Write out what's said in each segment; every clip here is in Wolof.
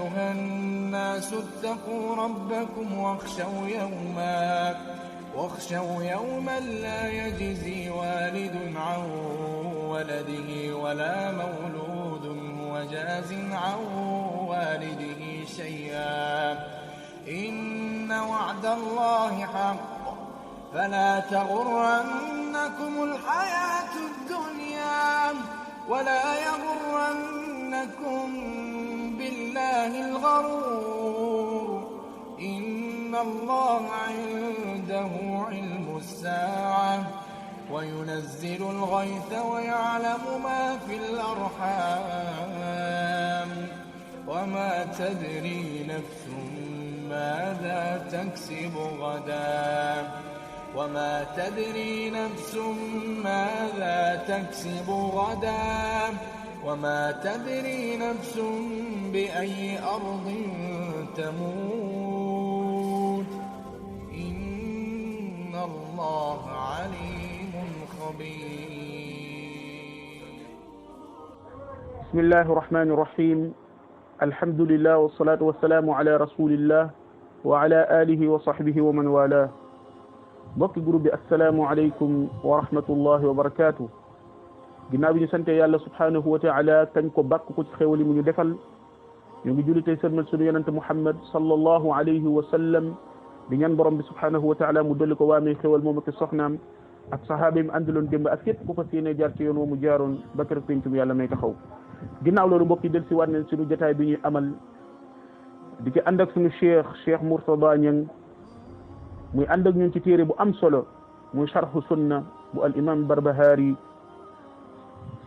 أيها الناس اتقوا ربكم واخشوا يوما لا يجزي والد عن ولده ولا مولود هو جاز عن والده شيئا إن وعد الله حق فلا تغرنكم الحياة الدنيا ولا يغرنكم بالله الغرور إن الله عنده علم الساعة وينزل الغيث ويعلم ما في الأرحام وما تدري نفس ماذا تكسب غدا وما تدري نفس ماذا تكسب غدا وما تدري نفس بأي أرض تموت إن الله عليم خبير. بسم الله الرحمن الرحيم. الحمد لله والصلاة والسلام على رسول الله وعلى آله وصحبه ومن والاه. bokki groupe bi assalaamu aleykum wa rahmatullahi wa barakaatu. ginnaaw bi ñu sante yàlla subhanahu wa taala kañ ko bàkk ko ci xéewal yi mu ñu defal, ñu ngi julli tey sërmal sunu yonente Muhammad sallallahu alayhi wa sallam di ñaan borom bi subhanahu wa taala mu dolli ko waamee xéewal moom ak soxnaam ak sahaaba yi mu àndaloon démb ak képp ku fas yéene jaar ci yoon woo mu jaaroon ba keroog pencum yàlla may taxaw. ginnaaw loolu mbokk yi del si waat nañ sunu jotaay bi ñuy amal di ci ànd ak sunu cheikh Mourtada Niang muy ànd ak ñun ci téere bu am solo muy sharhu sunna bu al imam Barbahari.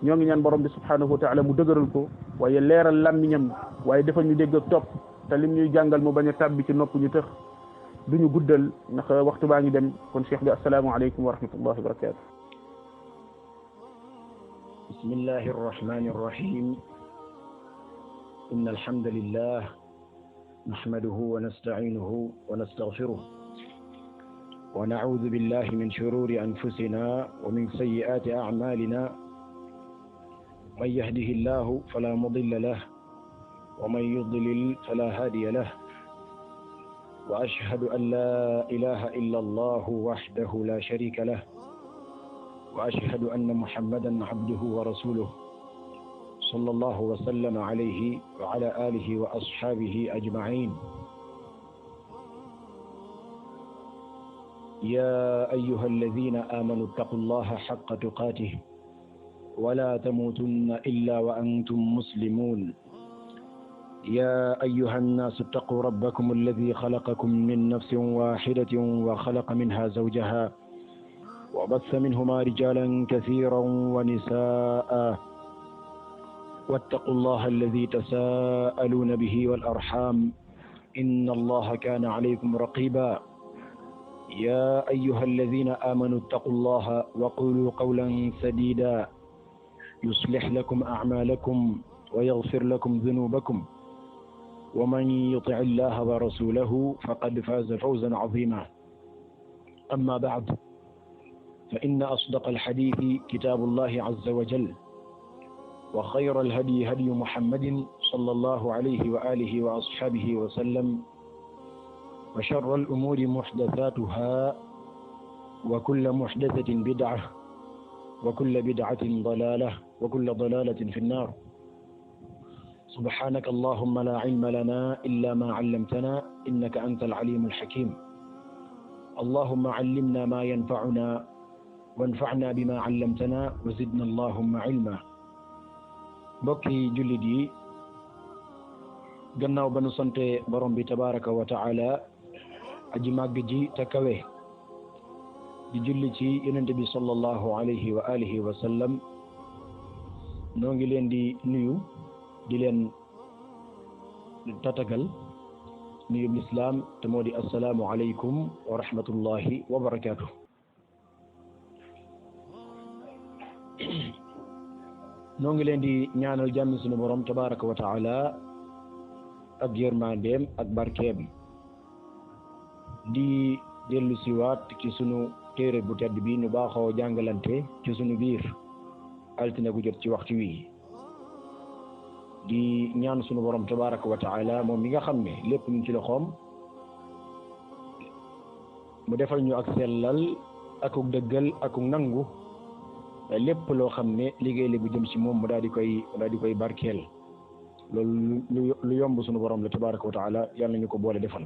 ñoo ngi ñaan borom bi subhanahu wa taala mu dëgëral ko waaye leeral làmmiñam waaye defal ñu dégg ak topp te lim ñuy jàngal mu bañ a tàbbi ci nopp ñu tëx duñu guddal ndax waxtu baa ngi dem kon cheikh bi assalaamu aleykum wa rahmatullahi wa barakatuh. bismillahi arrahmani arrahim. inna alhamdulillah nahmaduhu wa nasta'inuhu wa nastaghfiruh ونعوذ بالله من شرور أنفسنا ومن سيئات أعمالنا من يهده الله فلا مضل له ومن يضلل فلا هادي له وأشهد أن لا إله إلا الله وحده لا شريك له وأشهد أن محمدا عبده ورسوله صلى الله وسلم عليه وعلى آله وأصحابه أجمعين. يا أيها الذين آمنوا اتقوا الله حق تقاته ولا تموتن إلا وأنتم مسلمون. يا أيها الناس اتقوا ربكم الذي خلقكم من نفس واحدة وخلق منها زوجها وبث منهما رجالا كثيرا ونساء واتقوا الله الذي تساءلون به والأرحام إن الله كان عليكم رقيبا. يا أيها الذين آمنوا اتقوا الله وقولوا قولا سديدا يصلح لكم أعمالكم ويغفر لكم ذنوبكم ومن يطع الله ورسوله فقد فاز فوزا عظيما. أما بعد فإن أصدق الحديث كتاب الله عز وجل وخير الهدي هدي محمد صلى الله عليه وآله وأصحابه وسلم وشر الأمور محدثاتها وكل محدثة بدعة وكل بدعة ضلالة وكل ضلالة في النار. سبحانك اللهم لا علم لنا إلا ما علمتنا إنك أنت العليم الحكيم. اللهم علمنا ما ينفعنا وانفعنا بما علمتنا وزدنا اللهم علما. mbokki jullit yi gannaaw ba nu sante borom bi tabaraka wa taala aji màgg ji te kawe di julli ci yonent bi sallallahu alayhi wa alihi wa sallam noo ngi leen di nuyu di leen tatagal nuyu lislaam te moo di assalaamu alaykum wa rahmatullahi wa barakaatuh. noo ngi leen di ñaanal jàmm sunu borom tabaraka wa taala ak yërmandeem ak barkeem di dellu siwaat ci sunu téere bu tedd bi nu baaxoo jàngalante ci sunu biir altine gu jot ci waxtu wi di ñaan sunu borom tabaraka wa taala moom mi nga xam ne lépp ñu ci loxoom mu defal ñu ak sellal akuk dëggal akuk nangu lépp loo xam ne liggéey la bu jëm ci moom mu daal di koy barkeel loolu lu yomb sunu borom la tabaraka wa taala yàlla nañu ko boole defal.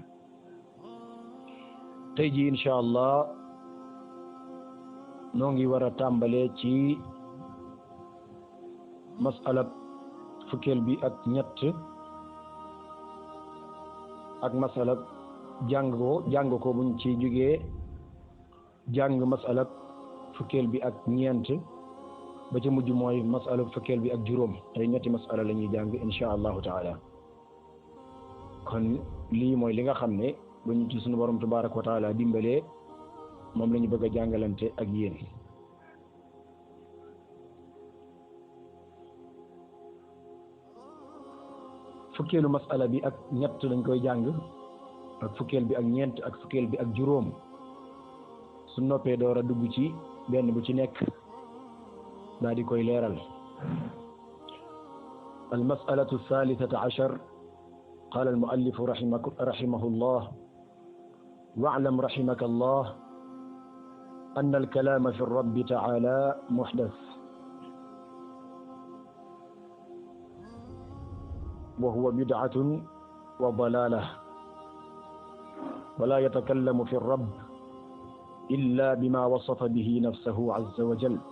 tey ji incha allah noo ngi war a tàmbalee ci masala fukkeel bi ak ñett ak masala jàng ko buñ ci jógee jàng masala fukkeel bi ak ñeent ba ci mujj mooy masala fukkeel bi ak juróom tey ñetti masala la ñuy jàng incha allahu taala. kon lii mooy li nga xam ne buñ ci sunu borom tabaraka wa taala dimbalee moom la ñu bëgg a jàngalante ak yéen. fukkeelu masala bi ak ñett lañ koy jàng ak fukkeel bi ak ñeent ak fukkeel bi ak juróom su noppee door a dugg ci benn bu ci nekk daa di koy leeral. al masalatu thalithata ashar qala al muallifu rahimahullah wa'lam rahimaka allah anna al kalama fi rabbi ta'ala muhdath wa huwa bid'atun wa dalalah wa la yatakallamu fi rabb illa bima wasafa bihi nafsahu azza wa jalla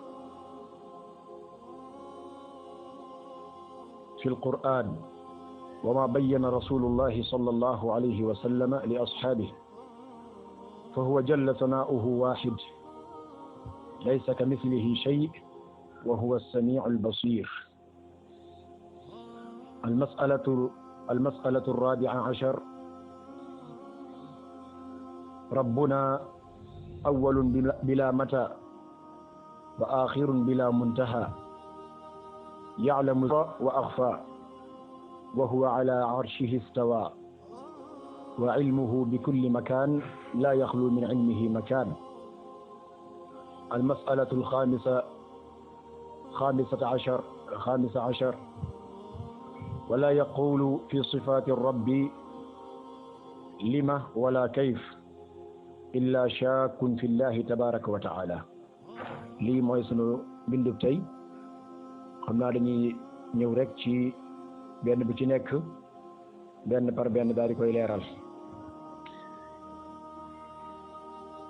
في القرآن وما بين رسول الله صلى الله عليه وسلم لأصحابه فهو جل ثناؤه واحد ليس كمثله شيء وهو السميع البصير. المسألة الرابعة عشر ربنا أول بلا متى وآخر بلا منتهى يعلم وأخفى وهو على عرشه استوى وعلمه بكل مكان لا يخلو من علمه مكان. المسألة خامسة عشر ولا يقول في صفات الرب لما ولا كيف إلا شاك في الله تبارك وتعالى. lii mooy sunu bindub tey xam naa dañuy ñëw rek ci benn bu ci nekk benn par benn daal di koy leeral.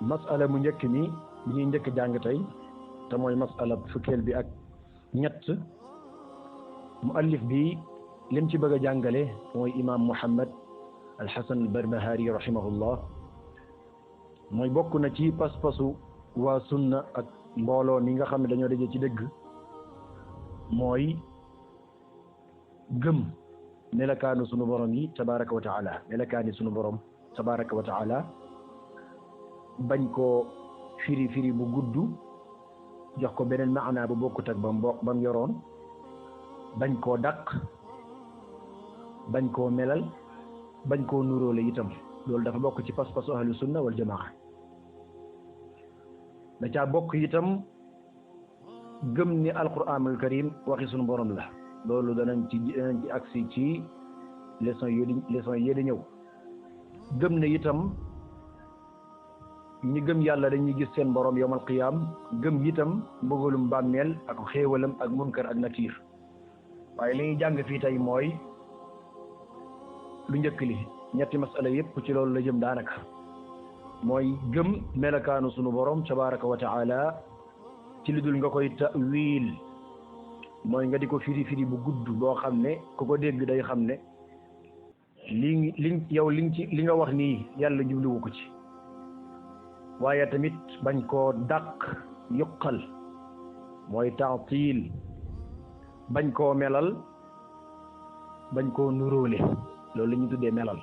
masala mu njëkk mi bi ñuy njëkk jàng tey te mooy masala fukkeel bi ak ñett muallif bi lim ci bëgg a jàngale mooy imam Muhammad al-Hasan al-Barbahari rahimahullah mooy bokk na ci pas-pasu waa sunna ak mbooloo mi nga xam ne dañoo daje ci dëgg mooy gëm melakaanu sunu borom yi tabaraka wa taala melakaani sunu borom tabaraka wa taala bañ koo firi bu gudd jox ko beneen maanaa bu bokkut ak bam yoroon bañ koo dàq bañ koo melal bañ koo nuróole itam loolu dafa bokk ci pas-pasu ahlu sunna wal jamaa da caa bokk itam gëm ni alquranul karim waxi sunu borom la loolu danañ ci agsi ci leçon yi di ñëw. gëm ne itam ñi gëm yàlla dañuy gis seen borom yawmal qiyaam gëm itam mbugalum bàmmeel ak xéewalam ak munkar ak nakiir waaye li ñuy jàng fii tey mooy lu njëkk li ñetti masala yépp ci loolu la jëm daanaka mooy gëm melakaanu sunu borom tabaraka wa taala ci li dul nga koy ta'wil mooy nga di ko firi bu gudd boo xam ne ku ko dégg day xam ne li nga wax nii yàlla jubluwu ko ci waaye tamit bañ koo dàq yuqal mooy ta'til bañ koo melal bañ koo nuróole loolu la ñuy tuddee melal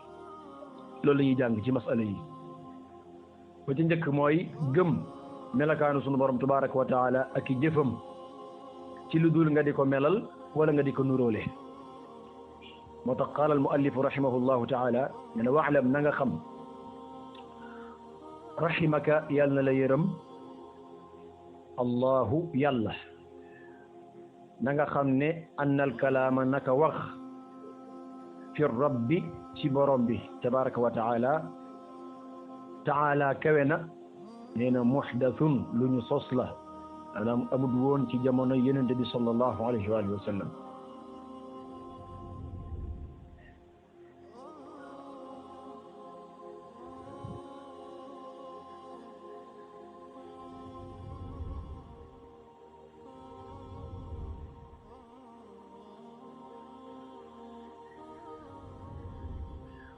loolu la ñuy jàng ci masala yi ba ci njëkk mooy gëm melakaanu sunu borom tabaraka wa taala ak i jëfam ci lu dul nga di ko melal wala nga di ko nuróole moo tax qaala al muallifu rahimahullahu taala ne na waalam na nga xam rahimaka yàlla na la yërëm allahu yàlla na nga xam ne annal kalaama naka wax fi rabbi ci borom bi tabaraka wa taala taala kawe na nee na muhdathun lu ñu sos la maanaam amul woon ci jamono yonente bi sallallahu alayhi wa sallam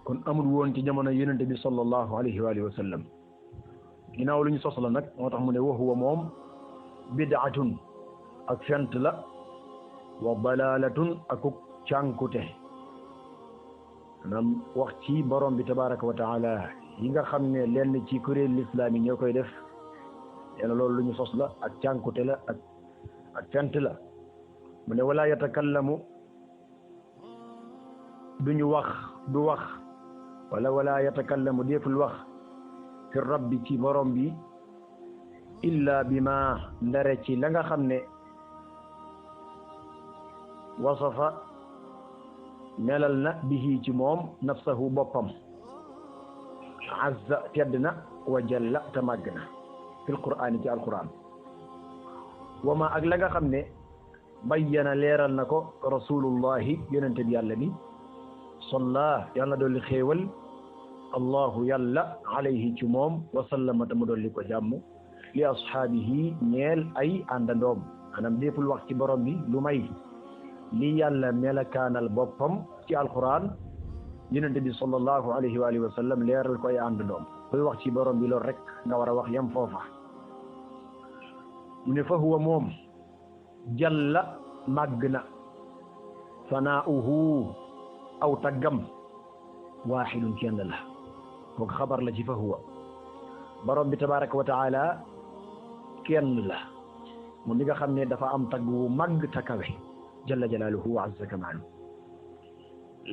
kon amul woon ci jamono yonente bi sallallahu alayhi wa sallam ginnaaw lu ñu sos la nag moo tax mu ne wa huwa moom bid'atun ak fent la wa dalalatun akuk cànkute maanaam wax ci borom bi tabaraka wa taala yi nga xam ne lenn ci kuréel l'islam yi ñoo koy def yàlla loolu lu ñu sos la ak cànkute la ak fent la mu ne wala yatakallamu duñu wax du wax wala yatakallamu déeful wax fi rabbi ci borom bi illa bima ndare ci la nga xam ne wasafa melal na bihi ci moom nafsahu boppam azza tedd na wa jalla te màgg na fil qur'ani ci alquran wama ak la nga xam ne bayyana leeral na ko rasulullahi yonente bi yàlla bi salla yàlla dolli xéewal allahu yàlla alayhi ci moom wasallama tamu dolli ko jàmm li ashaabihi ñeel ay àndandoom maanaam déppul wax ci borom bi lu may li yàlla melakaanal boppam ci alquran yonente bi sallallahu alayhi wa alihi wa sallam leeral ko ay àndandoom koy wax ci borom bi loolu rek nga war a wax yam foofa mu ne fa huwa moom jalla màgg na fanaa'uhu aw taggam waaxidun kenn la boog xabar la ci fa huwa borom bi tabaraka wa taala kenn la moom mi nga xam ne dafa am tagg wu màgg ta kawe jalla jalaaluhu wa azza kamaalu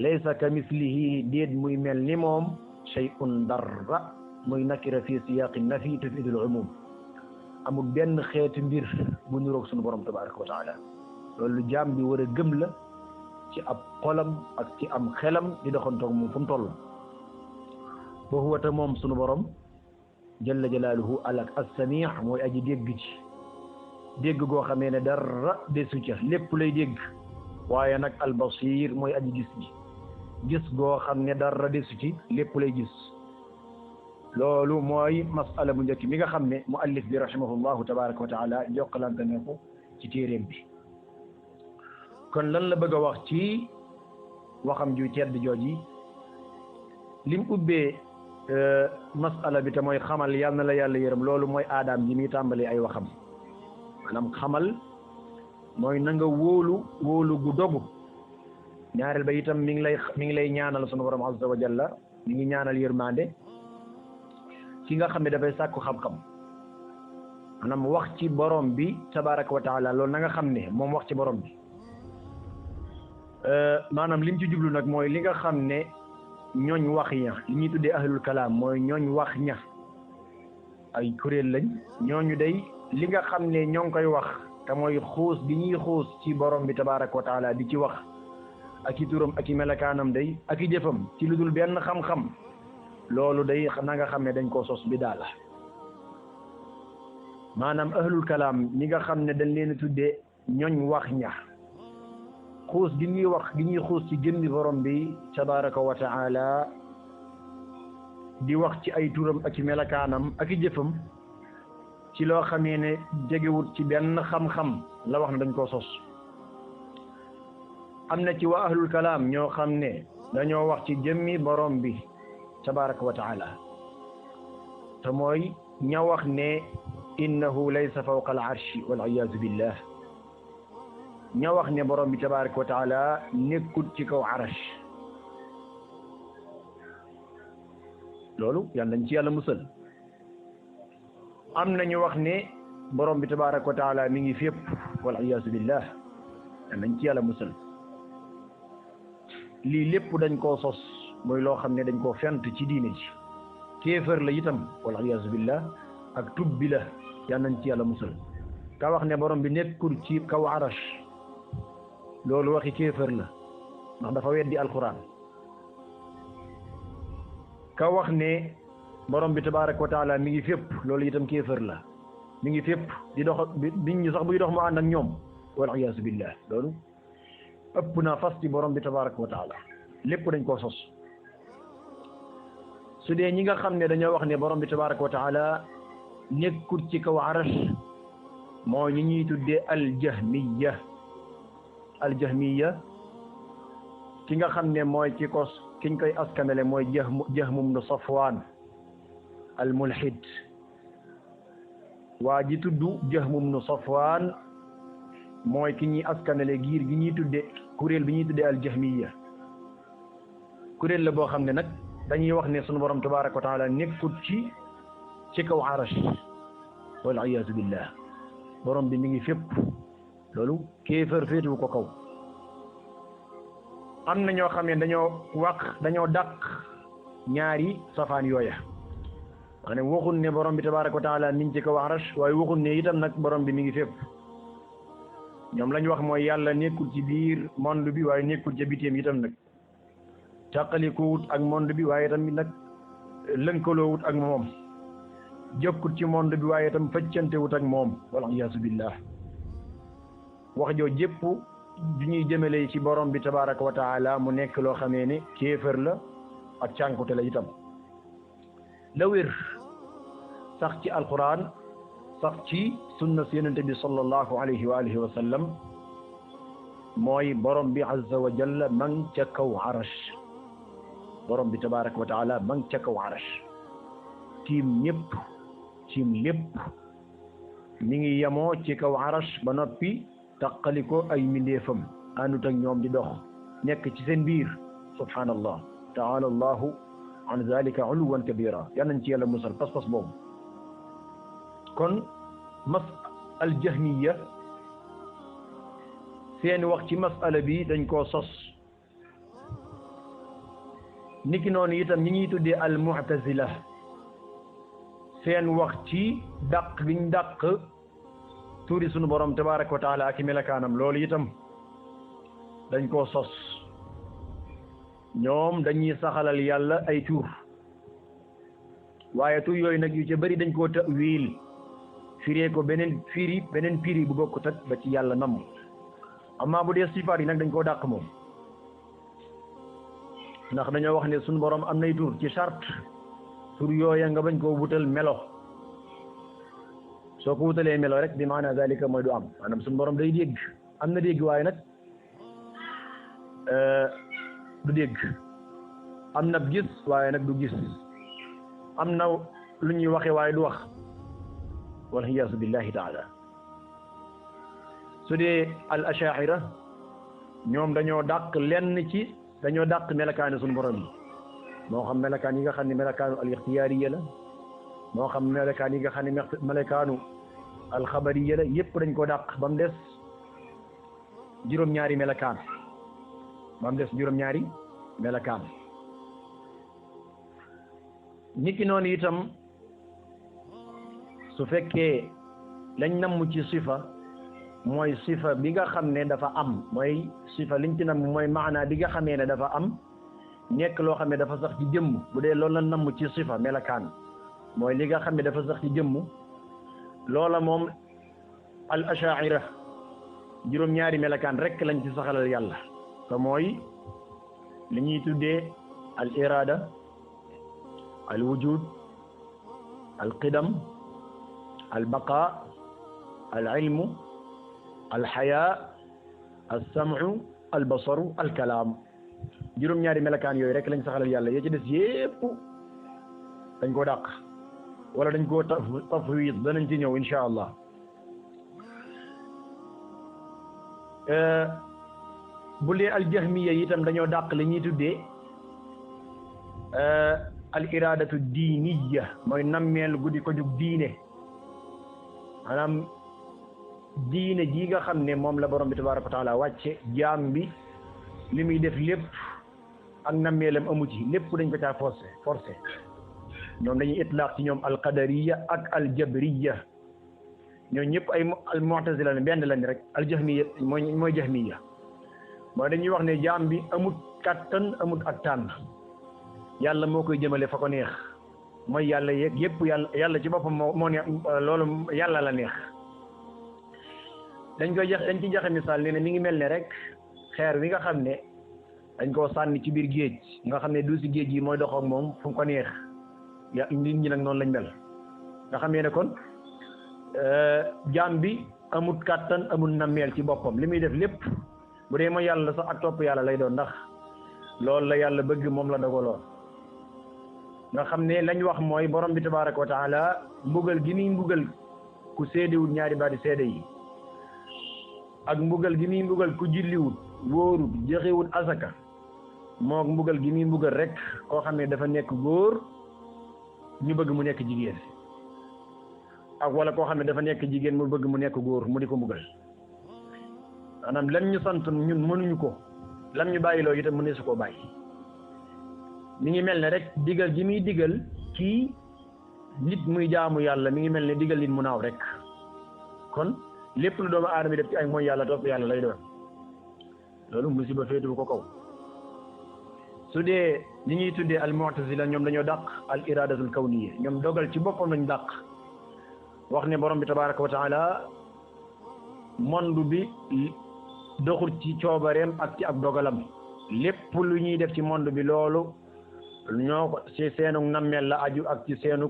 laysa ka mislihi déet muy mel ni moom shay'un darra muy nakira fi siyaqi nafi tufidul umum amul benn xeetu mbir bu niroog sunu borom tabaraka wa taala loolu jaam bi war a gëm la ci ab xolam ak ci am xelam di doxantoog moom fu mu toll fa huwa te moom sunu borom jalla jalaaluhu alak as-sami' mooy aji dégg ci dégg goo xamee ne dara desu ca lépp lay dégg waaye nag al-basir mooy aji gis ji gis goo xam ne dara desu ci lépp lay gis loolu mooy masala bu njëkk mi nga xam ne muallif bi rahimahullahu tabaraka wa taala jokkalante ne ko ci téeréem bi kon lan la bëgg a wax ci waxam ju tedd jooji lim ubbee masala bi te mooy xamal yal na la yàlla yërëm loolu mooy aadaam ji muy tàmbali ay waxam maanaam xamal mooy na nga wóolu gu dogu ñaareel ba itam mi ngi lay ñaanal sunu borom azza wa jalla mi ngi ñaanal yërmande ki nga xam ne dafay sàkku xam-xam maanaam wax ci borom bi tabaraka wa taala loolu na nga xam ne moom wax ci borom bi maanaam lim ci jublu nag mooy li nga xam ne ñooñ wax ña li ñuy tuddee ahlul kalaam mooy ñooñ wax ña ay kuréel lañ ñooñu day li nga xam ne ñoo ngi koy wax te mooy xuus bi ñuy xuus ci borom bi tabaraka wa taala di ci wax ak i turam ak i melakaanam day ak i jëfam ci lu dul benn xam-xam loolu day na nga xam ne dañ koo sos bi daal la maanaam ahlul kalaam ñi nga xam ne dañ leen a tuddee ñooñ wax ña xuus gi ñuy xuus ci jëmmi borom bi tabaraka wa taala di wax ci ay turam ak i melakaanam ak i jëfam ci loo xamee ne jegewut ci benn xam-xam la wax ne dañ koo sos am na ci waa ahlul kalaam ñoo xam ne dañoo wax ci jëmmi borom bi tabaraka wa taala te mooy ña wax ne innahu laysa fawqa al arshi wal iyaazu billah ña wax ne borom bi tabaraka wa taala nekkut ci kaw arash loolu yal nañ ci yàlla musal am na ñu wax ne borom bi tabaraka wa taala mi ngi fépp wal iyaazu billah yal nañ ci yàlla musal lii lépp dañ koo sos mooy loo xam ne dañ koo fent ci diine ji kéefër la itam wal iyaazu billah ak tubbi la yal nañ ci yàlla musal ka wax ne borom bi nekkul ci kaw arash loolu waxi kéefër la ndax dafa weddi alquran ka wax ne borom bi tabaraka wa taala mi ngi fépp loolu itam kéefër la. mi ngi fépp di dox nit ñi sax buy dox mu ànd ak ñoom wal iyaasu billah loolu ëpp naa fas ci borom bi tabaraka wa taala lépp dañ koo sos. su dee ñi nga xam ne dañoo wax ne borom bi tabaraka wa taala nekkul ci kaw arash mooy ñi ñuy tuddee aljahmiya. ki nga xam ne mooy kiñ koy askanale mooy Jahm ibn Safwan al mulhid. waa ji tudd Jahm ibn Safwan mooy ki ñuy askanale giir gi ñuy tudde kuréel bi ñuy tudde aljahmiya. kuréel la boo xam ne nag dañuy wax ne sunu borom tabaraka wa taala nekkut ci kaw arash wal iyaazu billah borom bi mi ngi fépp loolu kéefër féetu ko kaw. am na ñoo xam ne dañoo dàq ñaari safaan yooya maanaam waxul ne borom bi tabaraka wa taala mi ngi ci kaw arash waaye waxul ne itam nag borom bi mi ngi fépp. ñoom lañ wax mooy yàlla nekkul ci biir monde bi waaye nekkul ca bitéem itam nag tàqalikoowut ak monde bi waaye tamit nag lënkaloowut ak moom jokkut ci monde bi waaye itam fëccantewut ak moom wal iyaasu billah. wax joo jépp du ñuy jëmale ci borom bi tabaraka wa taala mu nekk loo xamee ne kéefër la ak cànkute la itam. la wér sax ci alquran sax ci sunna si yonente bi sallallahu alayhi wa alihi wa sallam mooy borom bi azza wa jalla mang ca kaw arash. borom bi tabaraka wa taala mang ca kaw arash tiim ñëpp tiim lépp mi ngi yemoo ci kaw arash ba noppi taqaliko ay mindeefam àndut ak ñoom di dox nekk ci seen biir subhanallah taala allahu an zalika uluwan kabira yal nañ ci yàlla musal pas-pas boobu. kon aljahmiya seen wax ci masala bi dañ koo sos. niki noonu itam ñi ñuy tuddee almu'tazila seen wax ci dàq biñ dàq tuuri sunu borom tabaraka wa taala ak melakaanam loolu itam dañ koo sos. ñoom dañuy saxalal yàlla ay tur waaye tur yooyu nag yu ci bari dañ koo ta'wil firee ko beneen firi bu bokkut ak ba ci yàlla namm. amma bu dee sifaat yi nag dañ koo dàq moom ndax dañoo wax ne sunu borom am nay tur ci charte tur yooya nga bañ koo wutal melo. soo ko wutalee melo rek bi maana zalika mooy du am maanaam sunu borom day dégg am na dégg waaye nag du dégg. am na gis waaye nag du gis. am na lu ñuy waxe waaye du wax wal iyaazu billahi taala. su dee al ashaira ñoom dañoo dàq melakaani sunu borom yi moo xam melakaan yi nga xam ne melakaanu al ixtiyaariya la moo xam melakaan yi nga xam ne melakaanu al xabariya la yépp dañ ko dàq ba mu des juróom-ñaari melakaan niki noonu itam su fekkee lañ namm ci sifa mooy sifa bi nga xam ne dafa am mooy sifa liñ ci namm mooy maana bi nga xamee ne dafa am nekk loo xam ne dafa sax ci jëmm bu dee loolu la namm ci sifa melakaan mooy li nga xam ne dafa sax ci jëmm loola moom al ashaira juróom-ñaari melakaan rek lañ ci saxalal yàlla te mooy li ñuy tuddee al irada al wujud al qidam al baqa al ilmu al xayaa al sam'u al basaru al kalaam juróom-ñaari melakaan yooyu rek lañ saxalal yàlla ya ci des yépp dañ koo dàq wala dañ koo tafwid danañ ci ñëw insha allah. bu dee al jahmiya itam dañoo dàq li ñuy tuddee al iradatu diiniya mooy nammeel guddi ko jug diine maanaam diine ji nga xam ne moom la borom bi tabaraka wa taala wàcce jaam bi li muy def lépp ak nammeelam amu ci lépp dañ ko caa forcé ñoom dañuy itlaq ci ñoom al qadariya ak al jabriya ñoo ñëpp ay al mu'tazila la benn lañ rek al jahmiya mooy jahmiya mooy dañuy wax ne jaam bi amut kattan amut ak tànn yàlla moo koy jëmale fa ko neex mooy yàlla yeeg yëpp yàlla ci boppam moo neex loolu yàlla la neex. dañ ci joxe misaal ne mi ngi mel ne rek xeer wi nga xam ne dañ koo sànni ci biir géej nga xam ne du si géej gi mooy dox ak moom fu mu ko neex nit ñi nag noonu lañ mel nga xam ne kon jaam bi amut kàttan amut nammeel ci boppam li muy def lépp bu dee mooy yàlla sax ak topp yàlla lay doon ndax loolu la yàlla bëgg moom la dogaloon nga xam ne lañ wax mooy borom bi tabaraka wa taala mbugal gi muy mbugal ku séedewul ñaari baati seede yi ak mbugal gi muy mbugal ku julliwut wóorut joxewut asaka mook mbugal gi muy mbugal rek koo xam ne dafa nekk góor ñu bëgg mu nekk jigéen ak wala koo xam ne dafa nekk jigéen mu bëgg mu nekk góor mu di ko mbugal maanaam lam ñu sant ñun mënuñu ko lam ñu bàyyiloo itam mëne su koo bàyyi mi ngi mel ne rek digal gi muy digal kii nit muy jaamu yàlla mi ngi mel ne digal nit mu naaw rek kon lépp lu doomu aadama def ci ay mooy yàlla topp yàlla lay doon loolu musiba féetu ko kaw su dee ñi ñuy tuddee al mu'tazila ñoom dañoo dàq al iradatul kawniya ñoom dogal ci boppam lañ dàq wax ne borom bi tabaraka wa taala monde bi doxul ci coobareem ak ci ab dogalam lépp lu ñuy def ci monde bi loolu ñoo ko ci seenu nammeel la aju ak ci seenu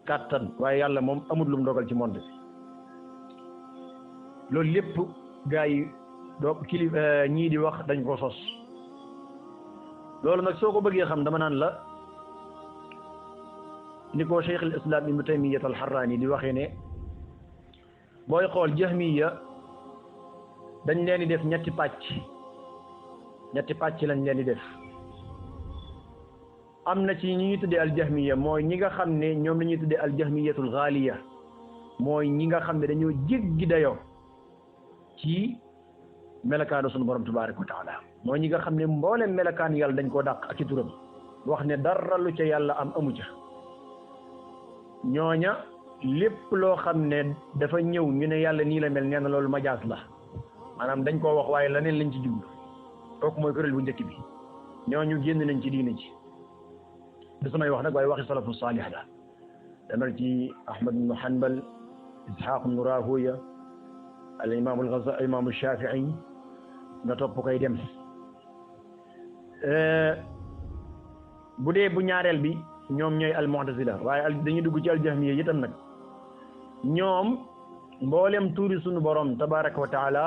kàttan waaye yàlla moom amul lu mu dogal ci monde bi loolu lépp gaa yi doo ñii di wax dañ ko sos loolu nag soo ko bëggee xam dama naan la ni ko cheikh al islam ibnu taymiyat al harrani di waxee ne booy xool jahmiya dañ leen di def ñetti pàcc lañ leen di def am na ci ñi ñuy tuddee al jahmiya mooy ñi nga xam ne ñoom la ñuy tuddee al jahmiyatul ghaliya mooy ñi nga xam ne dañoo jéggi dayoo ci melakaanu sunu borom tabaraka wa taala mooy ñi nga xam ne mboolem melakaan yàlla dañ koo dàq ak ci turam wax ne dara lu ca yàlla am amu ca ñooña lépp loo xam ne dafa ñëw ñu ne yàlla nii la mel nee na loolu majaas la maanaam dañ koo wax waaye leneen lañ ci jublu kooku mooy kuréel bu njëkk bi ñooñu génn nañ ci diine ji du samay wax nag waaye waxi salafu saalih la demal ci Ahmad ibnu Hanbal Ishaq ibnu Rahuya al imam al imam Shafii nga topp koy dem bu dee bu ñaareel bi ñoom ñooy al mu'tazila waaye dañuy dugg ci al jahmiya itam nag ñoom mboolem tuuri sunu borom tabaraka wa taala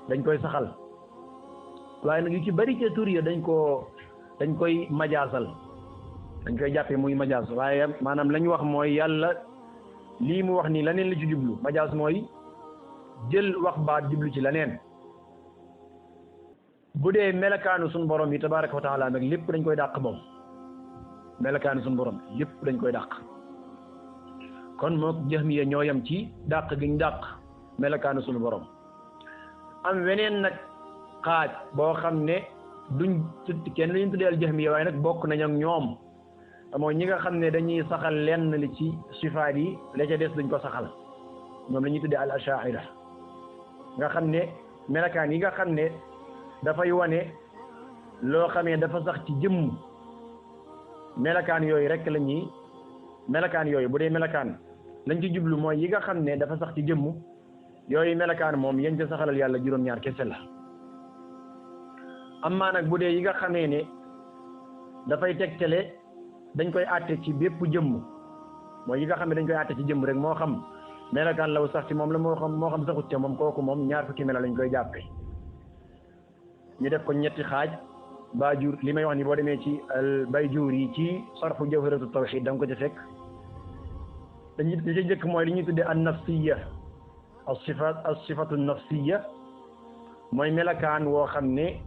dañ koy saxal waaye nag yu ci bari ca tuur ya dañ koy majaasal dañ koy jàppee muy majaas waaye maanaam la ñu wax mooy yàlla lii mu wax nii leneen la ci jublu majaas mooy jël wax baat jublu ci leneen bu dee melakaanu sunu borom yi tabaraka wa taala nag lépp dañ koy dàq moom melakaanu sunu borom lépp dañ koy dàq kon moo jahmiya ñoo yam ci dàq giñ dàq melakaanu sunu borom am weneen nag xaaj boo xam ne duñ kenn lañu tuddee al jahmiya waaye nag bokk nañ ak ñoom mooy ñi nga xam ne dañuy saxal lenn li ci sifaat yi la ca des duñ ko saxal ñoom la ñuy tuddee al ashaira nga xam ne melakaan yi nga xam ne dafay wane loo xamee dafa sax ci jëmm melakaan yooyu rek la ñuy melakaan yooyu bu dee melakaan lañ ci jublu mooy yi nga xam ne dafa sax ci jëmm yooyu melakaan moom yéen ca saxalal yàlla juróom-ñaar kese la amma nag bu dee yi nga xamee ne dafay tegtale dañ koy àtte ci bépp jëmm mooy yi nga xam ne dañ koy àtte ci jëmm rek moo xam melakaan law sax ci moom la moo xam saxut ca moom kooku moom ñaar fukki mela lañ koy jàppe ñu def ko ñetti xaaj Bajur li may wax ni boo demee ci al Bayjuri ci sarfu jawharatu tawhid da nga ko ca fekk dañuy li ci njëkk mooy li ñuy tuddee an nafsiya as-sifatu nafsiya mooy melakaan woo xam ne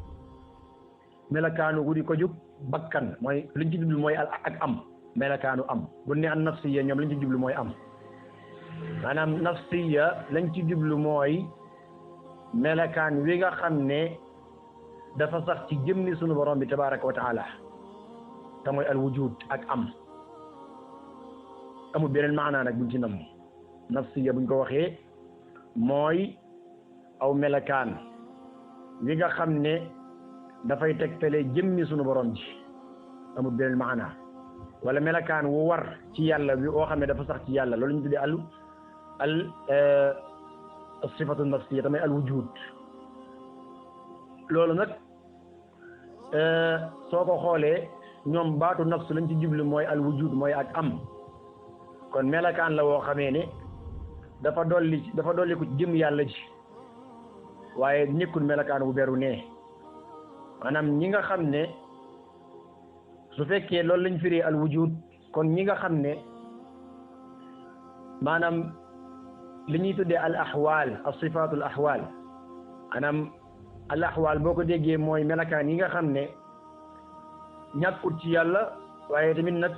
melakaanu gudi ko jub bakkan mooy liñ ci jublu mooy ak am melakaanu am bu ne an nafsiya ñoom liñ ci jublu mooy am maanaam nafsiya lañ ci jublu mooy melakaan wi nga xam ne dafa sax ci jëmmi sunu borom bi tabaraka wa taala te mooy al wujud ak am amul beneen maanaa nag buñ ci nam nafsiya buñ ko waxee mooy aw melakaan wi nga xam ne dafay tegtale jëmmi sunu borom ji amul beneen maana wala melakaan wu war ci yàlla bi oo xam ne dafa sax ci yàlla loolu ñu tuddee al sifatu nafsiyya tamit al wujud loolu nag soo ko xoolee ñoom baatu nafs lañ ci jublu mooy al wujud mooy ak am kon melakaan la woo xamee ne dafa dolli ko ci jëm yàlla ji waaye nekkul melakaan bu beru nee maanaam ñi nga xam ne su fekkee loolu lañ firi al wujud kon ñi nga xam ne maanaam li ñuy tuddee al ahwal as sifatul ahwal maanaam al ahwal boo ko déggee mooy melakaan yi nga xam ne ñàkkut ci yàlla waaye tamit nag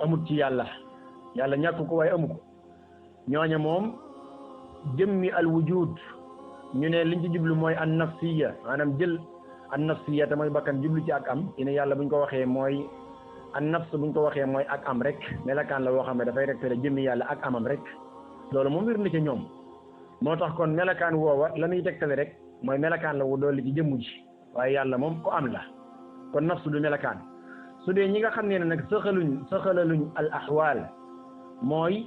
amut ci yàlla yàlla ñàkku ko waaye amu ko ñooña moom jëmmi al wujud ñu ne liñ ci jublu mooy an nafsiya maanaam jël an nafsiya te mooy bakkan jublu ci ak am ine yàlla buñ ko waxee mooy an nafs buñ ko waxee mooy ak am rek melakaan la woo xam ne dafay rek tere jëmmi yàlla ak amam rek loolu moom wér na ci ñoom moo tax kon melakaan woowa la muy tegtale rek mooy melakaan la wu dolli ci jëmmu ji waaye yàlla moom ko am la kon nafsu du melakaan su dee ñi nga xam ne nag saxalaluñ al ahwal mooy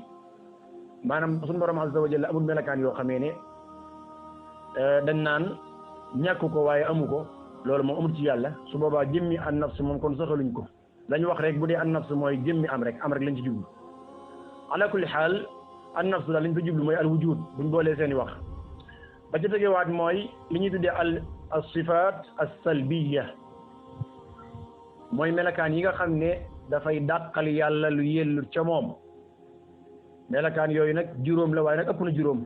maanaam suñu borom azza wa jalla amul melakaan yoo xamee ne dañ naan ñàkk ko waaye amu ko loolu moom amul ci yàlla su boobaa jëmmi an nafs moom kon saxaluñ ko lañ wax rek bu dee an nafs mooy jëmmi am rek lañ ci jublu ala kulli xaal an nafs daal lañ fa jublu mooy al wujud buñ boolee seeni wax ba ca tegewaat mooy li ñuy tuddee al sifaat as salbiya mooy melakaan yi nga xam ne dafay dàqal yàlla lu yellu ca moom melakaan yooyu nag juróom la waaye nag ëpp na juróom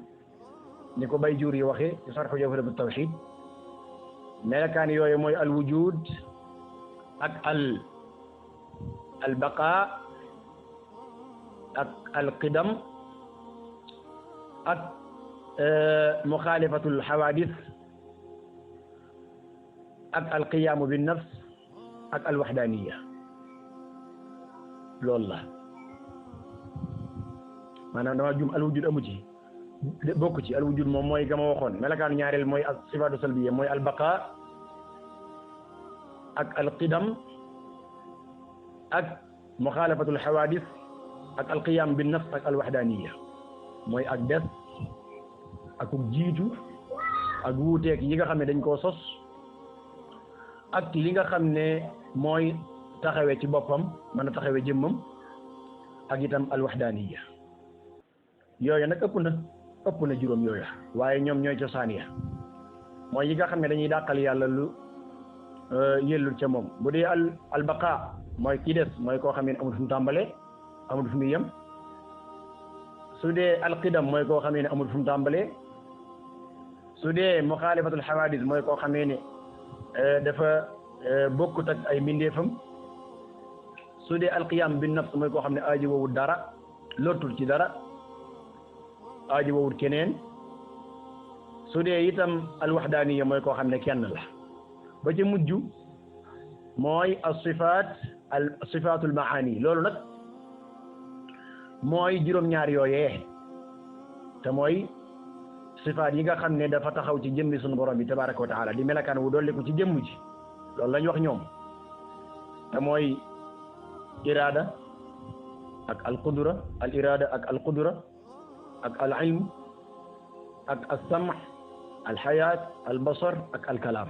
ni ko bay jur yi waxee ci sarxu jawharatu tawhid melakaan yooyu mooy al wujud ak al baqa ak al qidam ak muxaalifatul xawaadis ak al qiyaamu bin nafs ak al waxdaaniya loolu la maanaam dama jum al wujud amu ci bokk ci al wujud moom mooy gama waxoon melakaan ñaareel mooy as sifaatu salbiya mooy al baqa ak al qidam ak muxaalafatul xawaadis ak al qiyaam bin nafs ak al waxdaaniya mooy ak des ak jiitu ak wuuteeg yi nga xam ne dañ koo sos ak li nga xam ne mooy taxawee ci boppam mën a taxawee jëmmam ak itam al waxdaaniya yooyu nag ëpp na juróom yooyu waaye ñoom ñooy cosaan ya mooy yi nga xam ne dañuy dàqal yàlla lu yellul ca moom bu dee al baqa mooy kii des mooy koo xam ne amul fu mu tàmbalee amul fu mu yem su dee al qidam mooy koo xam ne amul fu mu tàmbalee su dee muxaalifatul xawaadis mooy koo xam ne dafa bokkut ak ay mbindeefam su dee al qiyaam bin nafs mooy koo xam ne aaji wowul dara lottul ci dara aaji wowul keneen su dee itam al waxdaaniya mooy koo xam ne kenn la ba ca mujj mooy as sifaatul maani loolu nag mooy juróom-ñaar yooyee te mooy sifaat yi nga xam ne dafa taxaw ci jëmmi sunu borom bi tabaraka wa taala di melakaan wu dolli ko ci jëmm ji loolu lañ wax ñoom te mooy iraada ak al qudra al iraada ak al qudra ak al ilm ak al sam al xayaat al basar ak al kalaam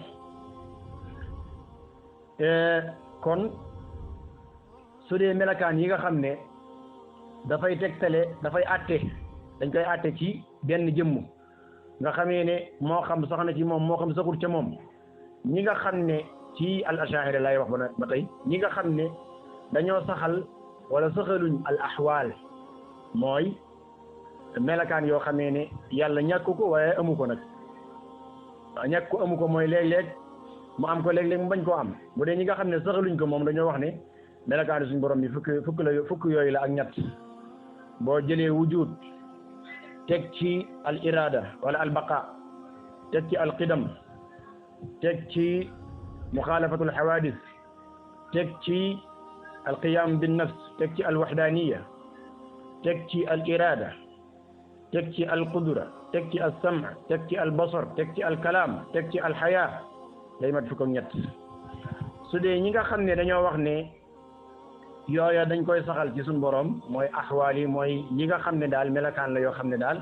kon su dee melakaan yi nga xam ne dafay tegtale dafay àtte dañ koy àtte ci benn jëmm nga xamee ne moo xam sax na ci moom moo xam saxul ca moom ñi nga xam ne ci al ashaira lay wax ba tey ñi nga xam ne dañoo saxal wala saxaluñ al ahwal mooy melakaan yoo xamee ne yàlla ñàkk ko waaye amu ko nag ñàkk ko amu ko mooy léeg-léeg mu am ko léeg-léeg mu bañ koo am bu dee ñi nga xam ne saxaluñ ko moom dañoo wax ne melakaan suñu borom bi fukk yooyu la ak ñett boo jëlee wujud teg ci al irada wala al baqa teg ci al qidam teg ci muxaalafatul xawaadis teg ci al qiyam bin nafs teg ci al waxdaaniya teg ci al irada teg ci al qudra teg ci al sam teg ci al basar teg ci al kalaam teg ci al xayaa day mat fukk ak ñett su dee ñi nga xam ne dañoo wax ne yooya dañ koy saxal ci suñu borom mooy axwaal yi mooy ñi nga xam ne daal melakaan la yoo xam ne daal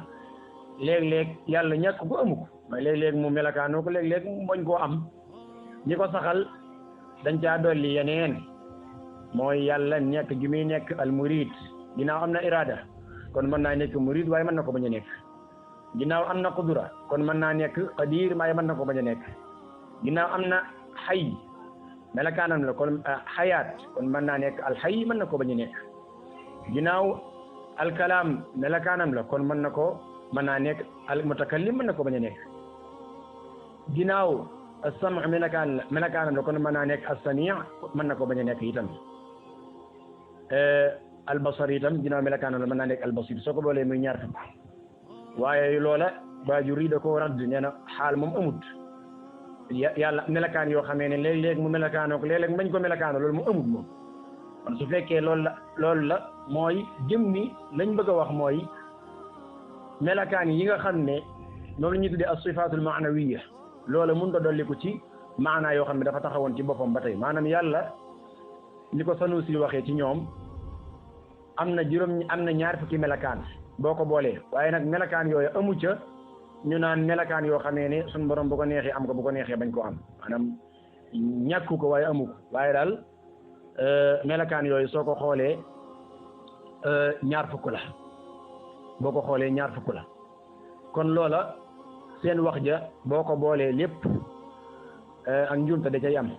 léeg-léeg yàlla ñàkk ko amu ko mooy léeg-léeg mu melakaanoo ko léeg-léeg mu bañ koo am ñi ko saxal dañ caa dolli yeneen mooy yàlla nekk gi muy nekk al murid ginnaaw am na irada kon mën naa nekk murid waaye mën na ko bañ a nekk ginnaaw am na qudura kon mën naa nekk qadir waaye mën na ko bañ a nekk ginnaaw am na xay melakaanam la kon xayaat kon mën naa nekk alxay mën na ko bañ a nekk ginnaaw alkalaam melakaanam la kon mën naa nekk almutakallim mën na ko bañ a nekk ginnaaw as-sam' melakaanam la kon mën naa nekk as-sami' mën na ko bañ a nekk itam albasar itam ginnaaw melakaanam la mën naa nekk albasir soo ko boolee muy ñaar fukk waaye loola Baajuri da koo radd nee na xaal moom amut yàlla melakaan yoo xamee ne léeg-léeg mu melakaanoo ko léeg-léeg bañ ko melakaanoo loolu mu amut moom kon su fekkee loolu la mooy jëmmi lañ bëgg a wax mooy melakaan yi nga xam ne moom la ñuy tuddee as-sifaatul maanawiya loola mun ko dolliku ci maanaa yoo xam ne dafa taxawoon ci boppam ba tey maanaam yàlla ni ko Sanusi waxee ci ñoom am na ñaar fukki melakaan boo ko boolee waaye nag melakaan yooyu amu ca ñu naan melakaan yoo xamee ne suñu borom bu ko neexee am ko bu ko neexee bañ ko am maanaam ñàkku ko waaye amu ko waaye daal melakaan yooyu soo ko xoolee ñaar fukk la boo ko xoolee ñaar fukk la kon loola seen wax ja boo ko boolee lépp ak njuumte da cay am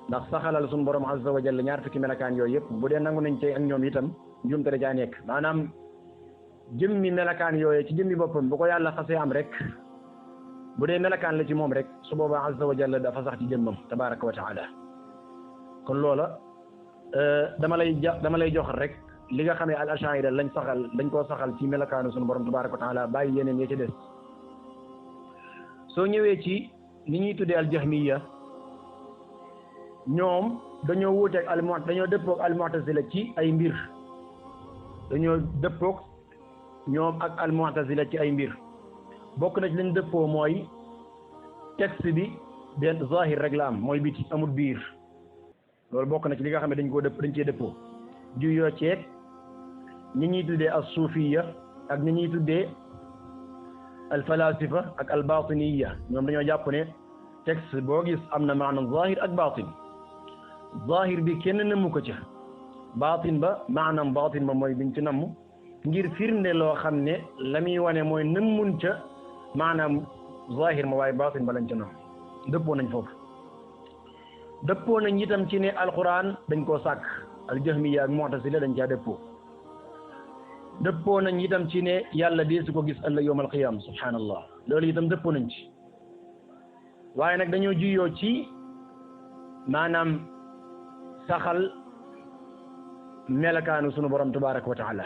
ndax saxalal suñu borom azza wa jalla ñaar fukki melakaan yooyu yëpp bu dee nangu nañ cay ak ñoom itam njuumte da caa nekk maanaam jëmmi melakaan yooyu ci jëmmi boppam bu ko yàlla xasee am rek bu dee melakaan la ci moom rek su boobaa azza wa jalla dafa sax ci jëmmam tabaraka wa taala kon loola dama lay jox rek li nga xamee al ashaira dañ koo saxal ci melakaanu sunu borom tabaraka wa taala bàyyi yeneen ya ci des soo ñëwee ci ni ñuy tuddee al jahmiya ñoom dañoo wuuteeg dañoo dëppoog al mu'tazila ci ay mbir dañoo dëppoog ñoom ak al mu'tazila ci ay mbir bokk na ci lañ dëppoo mooy texte bi benn zahir rek la am mooy biti amul biir loolu bokk na ci li nga xam ne dañ cee dëppoo juyoo ceeg ñi ñuy tuddee as suufiya ak ñi ñuy tuddee al falasifa ak al batiniya ñoom dañoo jàpp ne texte boo gis am na maanaam zahir ak batin zahir bi kenn nëmmu ko ca batin ba maanaam batin ba mooy biñ ci namm ngir firnde loo xam ne la muy wane mooy nëmmun ca maanaam zahir ma waaye batin ba lañ ca namm dëppoo nañ foofu dëppoo nañ itam ci ne alquran dañ koo sàkk al jahmiya ak mu'tazila dañ caa dëppoo nañ itam ci ne yàlla dee su ko gis ëllëg yawmal qiyaama subhaanallah loolu itam dëppoo nañ ci waaye nag dañoo juyoo ci maanaam saxal melakaanu sunu borom tabaraka wa taala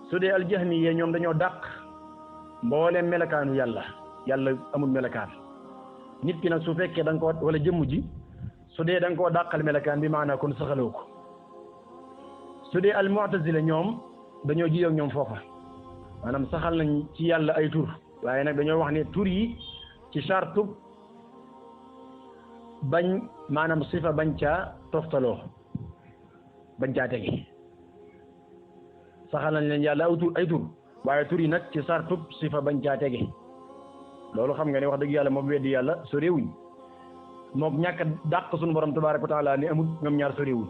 su dee aljahmiya ñoom dañoo dàq mboolem melakaanu yàlla amul melakaan nit ki nag su fekkee da nga ko wala jëmm ji su dee da nga koo dàqal melakaan bi maanaam kon saxaloo ko su dee al mu'tazila ñoom dañoo jiyoo ak ñoom foofa maanaam saxal nañ ci yàlla ay tur waaye nag dañoo wax ne tur yi ci sartu bañ maanaam sifa bañ caa toftaloo bañ caa tege saxal nañ leen yàlla ay tur waaye tur yi nag ci sartu sifa bañ caa tege loolu xam nga ne wax dëgg yàlla moom weddi yàlla sorewuñ moom ñàkk dàq suñu borom tabaraka wa taala ni amul ñoom ñaar sorewuñ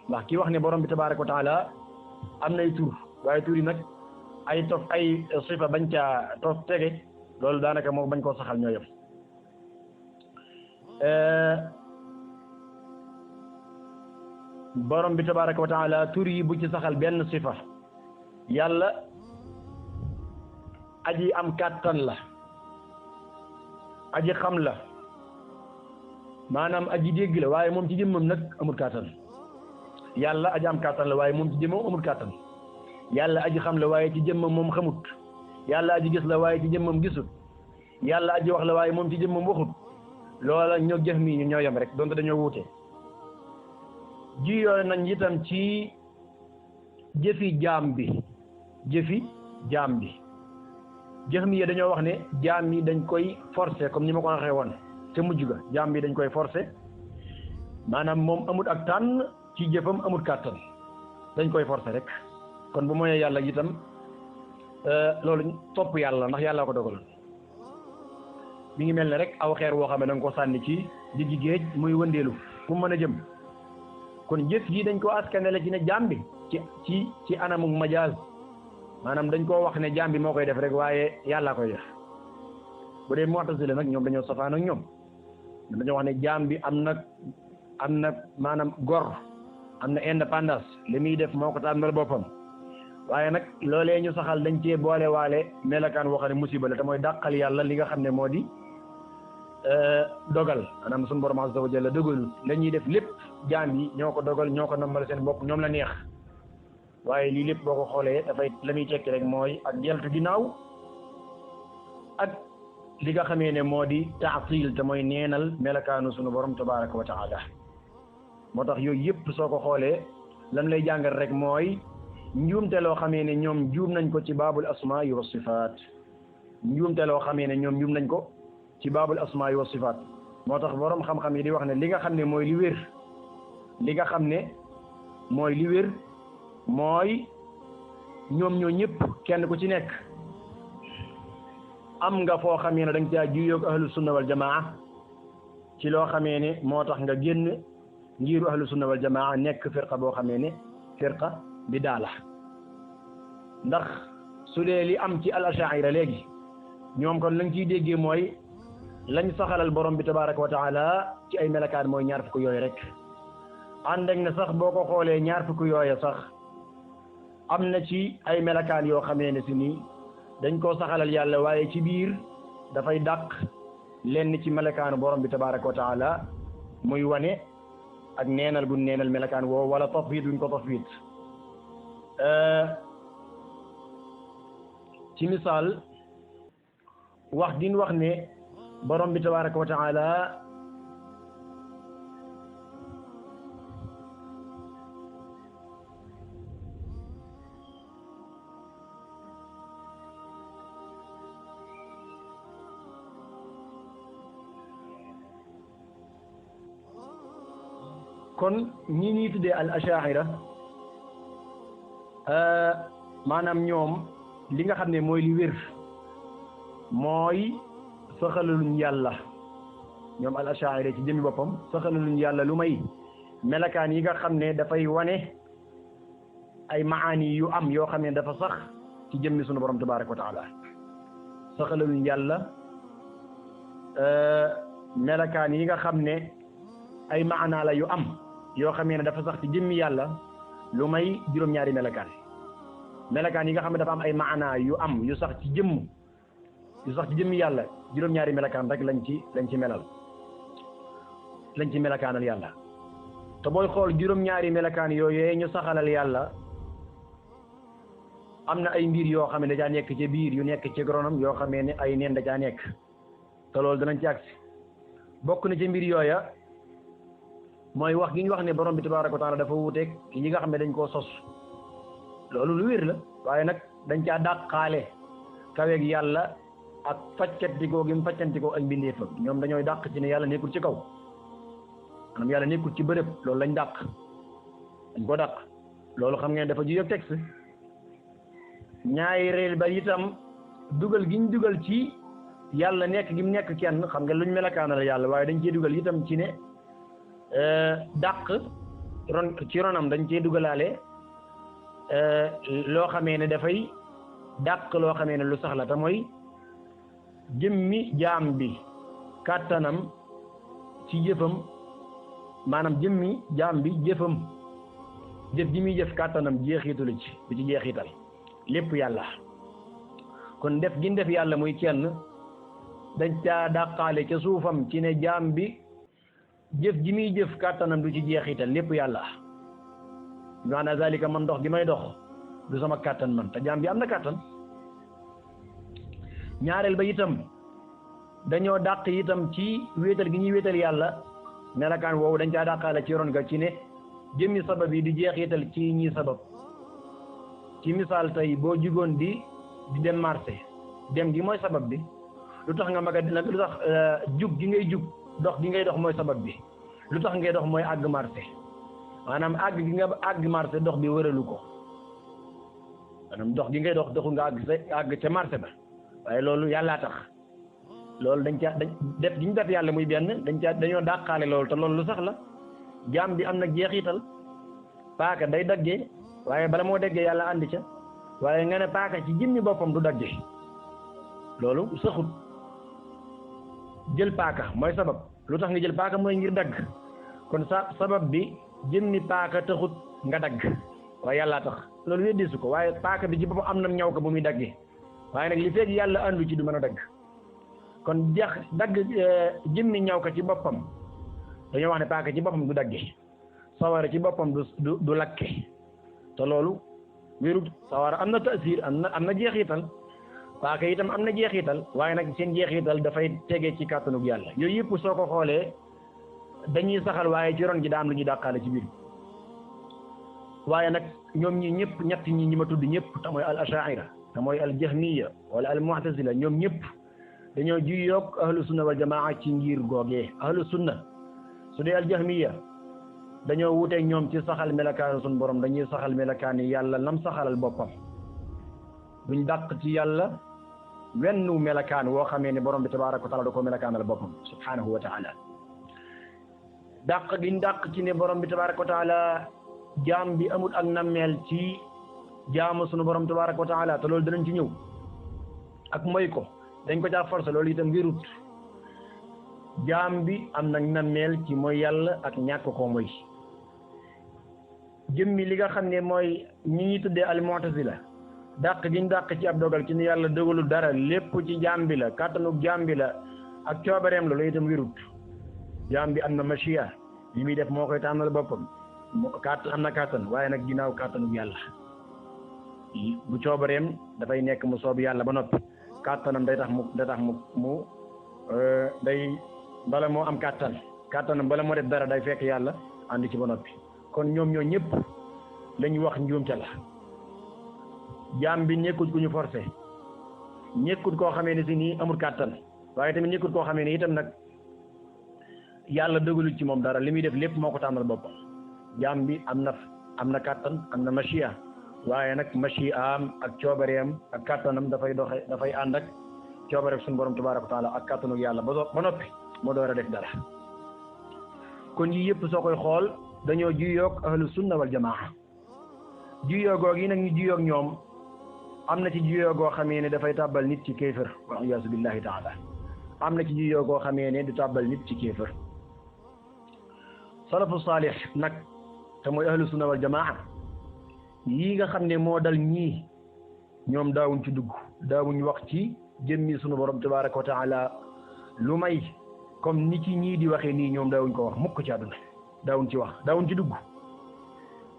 ndax ki wax ne borom bi tabaraka wa taala am nay tur waaye tur yi nag ay sifa bañ caa tof tege loolu daanaka moom bañ koo saxal ñoo yem borom bi tabaraka wa taala tur yi bu ci saxal benn sifa yàlla aji am kàttan la aji xam la maanaam aji dégg la waaye moom ci jëmmam nag amul kàttan yàlla aji am kàttan la waaye moom ci jëmmam amul kàttan yàlla aji xam la waaye ci jëmmam moom xamut yàlla aji gis la waaye ci jëmmam gisut yàlla aji wax la waaye moom ci jëmmam waxut loola ñoo jëf mi ñoo yem rek donte dañoo wuute jiyoo nañ itam ci jëfi jaam bi jëf mi yi dañoo wax ne jaam yi dañ koy forcer comme ni ma ko waxee woon ca mujj ga jaam bi dañ koy forcer maanaam moom amut ak tànn ci jëfam, amut kàttan, dañ koy forcer rek. kon bu mooyee yàlla itam loolu topp yàlla ndax yàlla ko dogal. mi ngi mel ne rek aw xeer woo xam ne da nga ko sànni ci diggi géej muy wëndeelu fu mën a jëm. kon jëf yi dañ koo askanale ci ne jaam bi ci anamu majaaz, maanaam dañ koo wax ne jaam bi moo koy def rek waaye yàlla koy def. bu dee mu'tazila nag ñoom dañoo safaan ak ñoom dañoo wax ne jaam bi am na maanaam gor, am na indépendance, li muy def moo ko tànnal boppam. waaye nag loolee ñu saxal dañ cee boole waale melakaan woo xam ne musiba la te mooy dàqal yàlla li nga xam ne moo di dogal. maanaam suñu borom azza wa jalla dogalul la ñuy def lépp jaam yi ñoo ko dogal, ñoo ko nammal seen bopp, ñoom la neex. waaye lii lépp boo ko xoolee dafay la muy tekki rek mooy ak deltu ginnaaw ak li nga xamee ne moo di taatil te mooy neenal melakaanu sunu borom tabaraka wa taala. moo tax yooyu yëpp soo ko xoolee lan lay jàngal rek mooy njuumte loo xamee ne ñoom juum nañ ko ci baabul asmaa wa sifaat, njuumte loo xamee ne ñoom juum nañ ko ci baabul asmaa wa sifaat. moo tax borom xam-xam yi di wax ne li nga xam ne mooy li wér, li nga xam ne mooy li wér mooy ñoom ñoo ñëpp kenn ku ci nekk am nga foo xamee ne da nga caa juyoog ahlu sunna wal jamaa ci loo xamee ne moo tax nga génn ngiru ahlu sunna wal jamaa nekk firqa boo xamee ne firqa bi daala. ndax su dee li am ci al ashaira léegi ñoom kon lañ ciy déggee mooy lañ saxalal borom bi tabaraka wa taala ci ay melakaan mooy ñaar fukk yooyu rek. ànd ak ne sax boo ko xoolee ñaar fukk yooyu sax am na ci ay melakaan yoo xamee ne si nii dañ koo saxalal yàlla waaye ci biir dafay dàq lenn ci melakaanu borom bi tabaraka wa taala muy wane ak neenal gu neenal melakaan woo wala tafwid duñ ko tafwid. ci misaal wax din wax ne borom bi tabaraka wa taala kon ñi ñuy tuddee al ashaira maanaam ñoom li nga xam ne mooy li wér mooy saxalaluñ yàlla, ñoom al ashaira ci jëmmi boppam saxalaluñ yàlla lu may melakaan yi nga xam ne dafay wane ay maani yu am yoo xam ne dafa sax ci jëmmi sunu borom tabaraka wa taala. saxalaluñ yàlla melakaan yi nga xam ne ay maanaa la yu am yoo xamee ne dafa sax ci jëmmi yàlla lu may juróom-ñaari melakaan yi nga xam ne dafa am ay maanaa yu am yu sax ci jëmmi yàlla juróom-ñaari melakaan rek lañ ci melakaanal yàlla. te booy xool juróom-ñaari melakaan yooyee ñu saxalal yàlla am na ay mbir yoo xam ne dajaa nekk ci biir yu nekk ci gronam yoo xamee ne ay neen dajaa nekk te loolu danañ ci agsi. bokk na ci mbir yooya mooy wax gi ñu wax ne borom bi tabaraka wa taala dafa wuuteeg yi nga xam ne dañ koo sos. loolu lu wér la waaye nag dañ caa dàqaale kaweeg yàlla ak faccantikoo gi mu faccantikoo ak mbindeefam. ñoom dañooy dàq ci ne yàlla nekkul ci kaw, maanaam yàlla nekkul ci bërëb, loolu lañ dàq, dañ ko dàq. loolu xam ngeen dafa juyee ak texte. ñaareel ba itam dugal giñ dugal ci yàlla nekk gi mu nekk kenn, xam nga luñ melakaanal yàlla waaye dañ cee dugal itam ci ne dàq ci ronam dañ cee dugalaale loo xamee ne dafay dàq loo xamee ne lu sax la te mooy jëmmi jaam bi kàttanam ci jëfam, maanaam jëmmi jaam bi jëfam, jëf ji muy jëf kàttanam jeexitalu ci du ci jeexital, lépp yàlla. kon def gi def yàlla muy kenn dañ caa dàqaale ca suufam ci ne jaam bi jëf ji muy jëf kàttanam du ci jeexital, lépp yàlla. maanaam zalika man dox gi may dox du sama kàttan man, te jaam bi am na kàttan. ñaareel ba itam dañoo dàq itam ci wéetal gi ñuy wéetal yàlla melakaan woowu dañ caa dàqaale ci ron ga ci ne jëmmi sabab yi di jeexital ci ñi sabab. ci misaal tey boo jugoon di dem marché, dem gi mooy sabab bi, lu tax nga maga lu tax jug gi ngay jug dox gi ngay dox mooy sabab bi, lu tax ngay dox mooy àgg marché maanaam àgg gi nga àgg marché dox bi wëralu ko maanaam dox gi ngay doxu nga àgg ca marché ba waaye loolu yàllaa tax loolu dañ def gi ñu def yàlla muy benn dañoo dàqaale loolu te loolu lu sax la jaam bi am na jeexital paaka day daggee waaye bala moo déggee yàlla andi ca waaye nga ne paaka ci jëmmi boppam du daggee loolu saxut jël paaka mooy sabab lu tax nga jël paaka mooy ngir dagg kon sabab bi jëmmi paaka taxut nga dagg waaye yàllaa tax loolu weddisu ko waaye paaka bi ci boppam am na ñaw ko bu muy daggee waaye nag li fekk yàlla andu ci du mën a dagg kon dagg jëmmi ñaw ko ci boppam dañoo wax ne paaka ci boppam du daggee sawara ci boppam du lakke te loolu wérut sawara am na tasir am na jeexital paaka itam am na jeexital waaye nag seen jeexital dafay tege ci kàttanug yàlla yooyu yëpp soo ko xoolee dañuy saxal waaye ci ron gi daa am lu ñuy dàqaale ci biir waaye nag ñoom ñi ñëpp ñett ñi ma tudd ñëpp te mooy al ashaira te mooy al jahmiya wala al mu'tazila ñoom ñëpp dañoo juyoog ahlu sunna wal jamaa ci ngir googee ahlu sunna su dee al jahmiya dañoo wuteeg ñoom ci saxal melakaan sun borom dañuy saxal melakaan yi yàlla nam saxalal boppam duñ dàq ci yàlla wenn melakaan woo xamee ne borom bi tabaaraka wa taala da koo melakaanal boppam subhanahu wa taala dàq giñ dàq ci ne borom bi tabaaraka wa taala jaam bi amul ak nammeel ci jaamu sunu borom tabaaraka wa taala te loolu danañ ci ñëw ak moy ko dañ ko caa forcé loolu itam wérut jaam bi am na nammeel ci mooy yàlla ak ñàkk koo moy jëmmi li nga xam ne mooy ñi ñuy tuddee al mu'tazila dàq giñ dàq ci ab dogal ci ni yàlla dogalul dara lépp ci jaam bi la kàttanug jaam bi la ak coobareem la loolu itam wérut jaam bi am na machia li muy def moo koy tànnal boppam am na kàttan waaye nag ginnaaw kàttanug yàlla bu coobareem dafay nekk mu soob yàlla ba noppi kàttanam day tax mu day bala moo am kàttanam bala moo def dara day fekk yàlla andi ci ba noppi kon ñoom ñoo ñëpp lañu wax njuumte la jaam bi nekkut ku ñu forcé nekkut koo xamee ne si nii amul kàttan waaye tamit nekkut koo xamee ne itam nag yàlla dogalul ci moom dara li muy def lépp moo ko tànnal boppam jaam bi am na kàttan am na machia waaye nag machiaam ak coobareem ak kàttanam dafay ànd ak coobareem suñu borom tabaaraka wa taala ak kàttanu yàlla ba noppi moo door a def dara kon yi yëpp soo koy xool dañoo juyoog ahlu sunna wal jamaa juyoo goog yi nag ñu juyoog ñoom am na ci juyoo goo xamee ne dafay tàbbal nit ci kéefër wal iyaazu billahi taala am na ci juyoo goo xamee ne du tàbbal nit ci kéefër salafu saalih nag te mooy ahlu sunna wal jamaa yii nga xam ne moo dal ñii ñoom daawuñ ci dugg daawuñ wax ci jëmmi sunu borom tabaraka wa taala lu may comme ni ci ñii di waxee nii ñoom daawuñ ko wax mukk ci àdduna daawuñ ci wax daawuñ ci dugg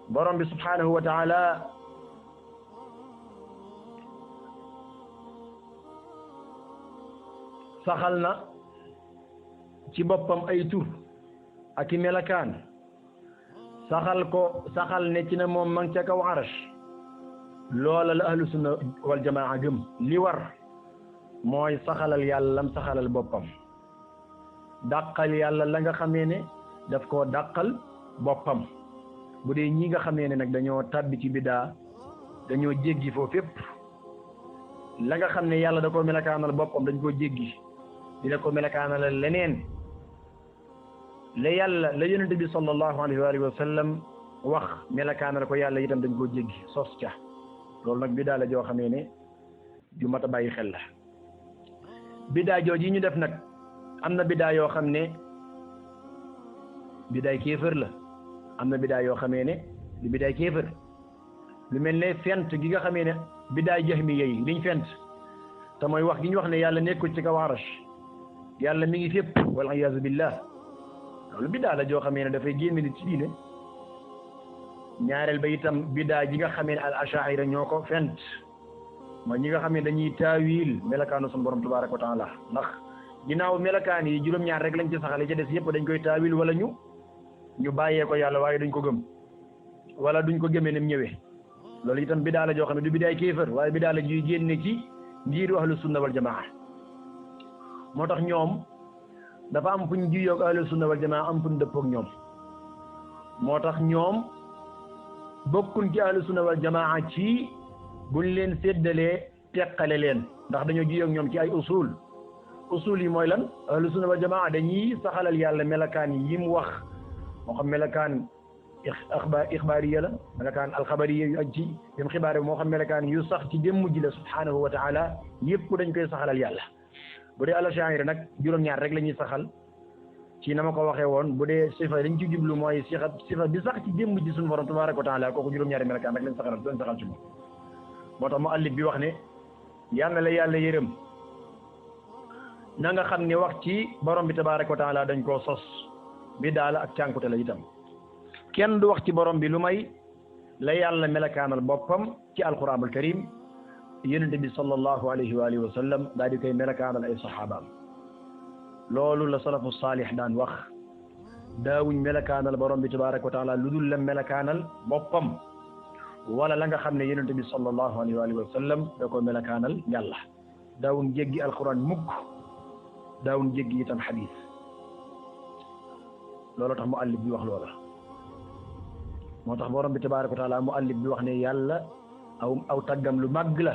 borom bi subhanahu wa taala saxal na ci boppam ay tur ak i melakaan saxal ne ci ne moom ma ngi ca kaw arash loola la ahlu sunna wal jamaa gëm li war mooy saxalal yàlla lam saxalal boppam dàqal yàlla la nga xamee ne daf koo dàqal boppam bu dee ñi nga xamee ne nag dañoo tàbbi ci bidaa dañoo jéggi foofu fépp la nga xam ne yàlla da koo melakaanal boppam dañ koo jéggi dina ko melakaanal leneen la yàlla la yonent bi sallallahu alayhi wa sallam wax melakaanal ko yàlla itam dañ koo jéggi sos ca loolu nag bidaa la joo xamee ne ju mat a bàyyi xel la bidaa jooju yi ñu def nag am na bidaa yoo xam ne bidaay kéefër la am na bidaa yoo xamee ne di bidaay kéefër lu mel ne fent gi nga xamee ne bidaay jahmiya yi liñ fent te mooy wax gi ñu wax ne yàlla nekkul ci kaw arash yàlla mi ngi fépp wal iyaazu billah loolu bidaa la joo xamee ne dafay génn nit ci diine ñaareel ba itam bidaa ji nga xamee ne al ashaira ñoo ko fent mooy ñi nga xam ne dañuy taawil melakaanu sunu borom tabaraka wa taala ndax ginnaaw melakaan yi juróom-ñaar rek lañ ci saxale ca des yëpp dañ koy taawil wala ñu bàyyee ko yàlla waaye duñ ko gëm wala duñ ko gëmee nem ñëwee loolu itam bidaa la joo xam ne du bidaay kéefër waaye bidaa la juy génne ci ngiiru ahlu sunna wal jamaa moo tax ñoom dafa am fuñ jiyoog ahlu sunna wal jamaa am fuñ dëppoog ñoom moo tax ñoom bokkuñ ci ahlu sunna wal jamaa ci buñ leen séddalee teqale leen ndax dañoo jiyoog ñoom ci ay usul yi mooy lan ahlu sunna wal jamaa dañuy saxalal yàlla melakaan yi mu wax moo xam melakaan ixbaariya la melakaan alxabariya yu aj ci yim xibaare moo xam melakaan yu sax ci jëmm ji la subhanahu wa taala yëpp dañ koy saxalal yàlla bu dee al-Ash'ari nag juróom-ñaar rek la ñuy saxal ci na ma ko waxee woon bu dee sifa dañ ci jublu mooy sifa bi sax ci jëmm ji suñu borom tabaraka wa taala kooku juróom-ñaari melakaan rek lañ saxal ci moom moo tax mu allif bi wax ne yàlla la yàlla yërëm na nga xam ne wax ci borom bi tabaraka wa taala dañ koo sos bi daala ak cànkute la itam kenn du wax ci borom bi lu may la yàlla melakaanal boppam ci alquranul karim yonente bi sallallahu alayhi wa alihi wa sallam daal di koy melakaanal ay saxaabaam loolu la salafu saalih daan wax daawuñ melakaanal borom bi tabaraka wa taala lu dul la melakaanal boppam wala la nga xam ne yonente bi sallallahu alayhi wa alihi wa sallam da ko melakaanal yàlla daawuñ jéggi alquran mukk daawuñ jéggi itam xadis loolu tax mu allif bi wax loola moo tax borom bi tabaraka wa taala mu allif bi wax ne yàlla aw taggam lu màgg la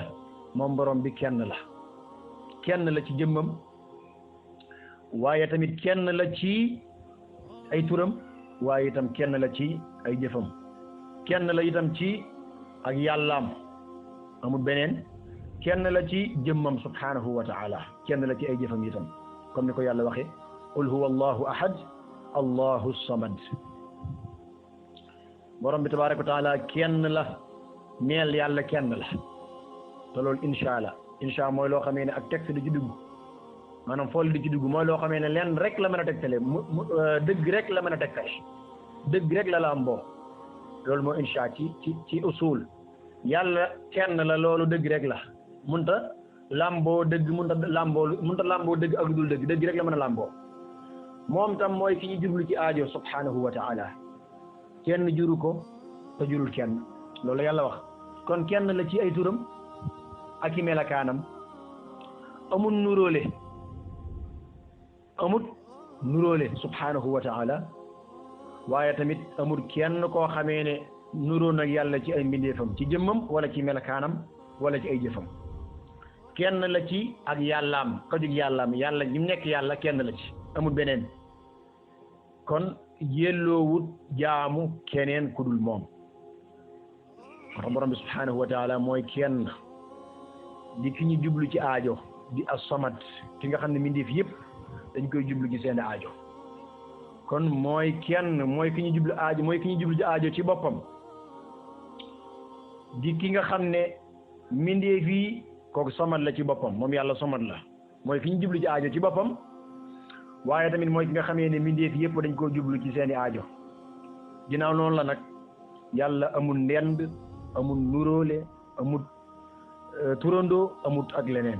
moom borom bi kenn la ci jëmmam waaye tamit kenn la ci ay turam waaye itam kenn la ci ay jëfam kenn la itam ci ak yàllaam amul beneen kenn la ci jëmmam subhanahu wa taala kenn la ci ay jëfam itam comme ni ko yàlla waxe qul huwa allahu ahad allahu samad borom bi tabaraka wa taala kenn la neel yàlla kenn la te loolu insha mooy loo xamee ne ak texte di ci dugg maanaam fool di ci dugg mooy loo xamee ne lenn rek la mën a tegtale dëgg rek la mën a tegtale dëgg rek la lamboo loolu moo insha ci usul yàlla kenn la loolu dëgg rek la munta lamboo dëgg munta lamboo dëgg ak dul dëgg rek la mën a lamboo moom tam mooy ki ñu jublu ci aajo subhanahu wa taala kenn juru ko te jurul kenn loolu yàlla wax kon kenn la ci ay turam ak i melakaanam amul nuróole subhanahu wa taala waaye tamit amul kenn koo xamee ne nuróo nag yàlla ci ay mbindeefam ci jëmmam wala ci melakaanam wala ci ay jëfam kenn la ci ak yàllaam ko jug yàllaam yàlla ñi nekk yàlla kenn la ci amul beneen kon yelloowut jaamu keneen ku dul moom moo tax borom bi subhanahu wa taala mooy kenn di ki ñu jublu ci aajo di as-samad ki nga xam ne mbindeef yëpp dañ koy jublu ci seen aajo kon mooy kenn mooy ki ñu jublu ci aajo ci boppam di ki nga xam ne mbindeef yi kooku samad la ci boppam moom yàlla samad la mooy ki ñu jublu ci aajo ci boppam waaye tamit mooy ki nga xamee ne mbindeef yëpp dañ koo jublu ci seeni aajo ginnaaw noonu la nag yàlla amul ndend amul nuróole amul turandoo amul ak leneen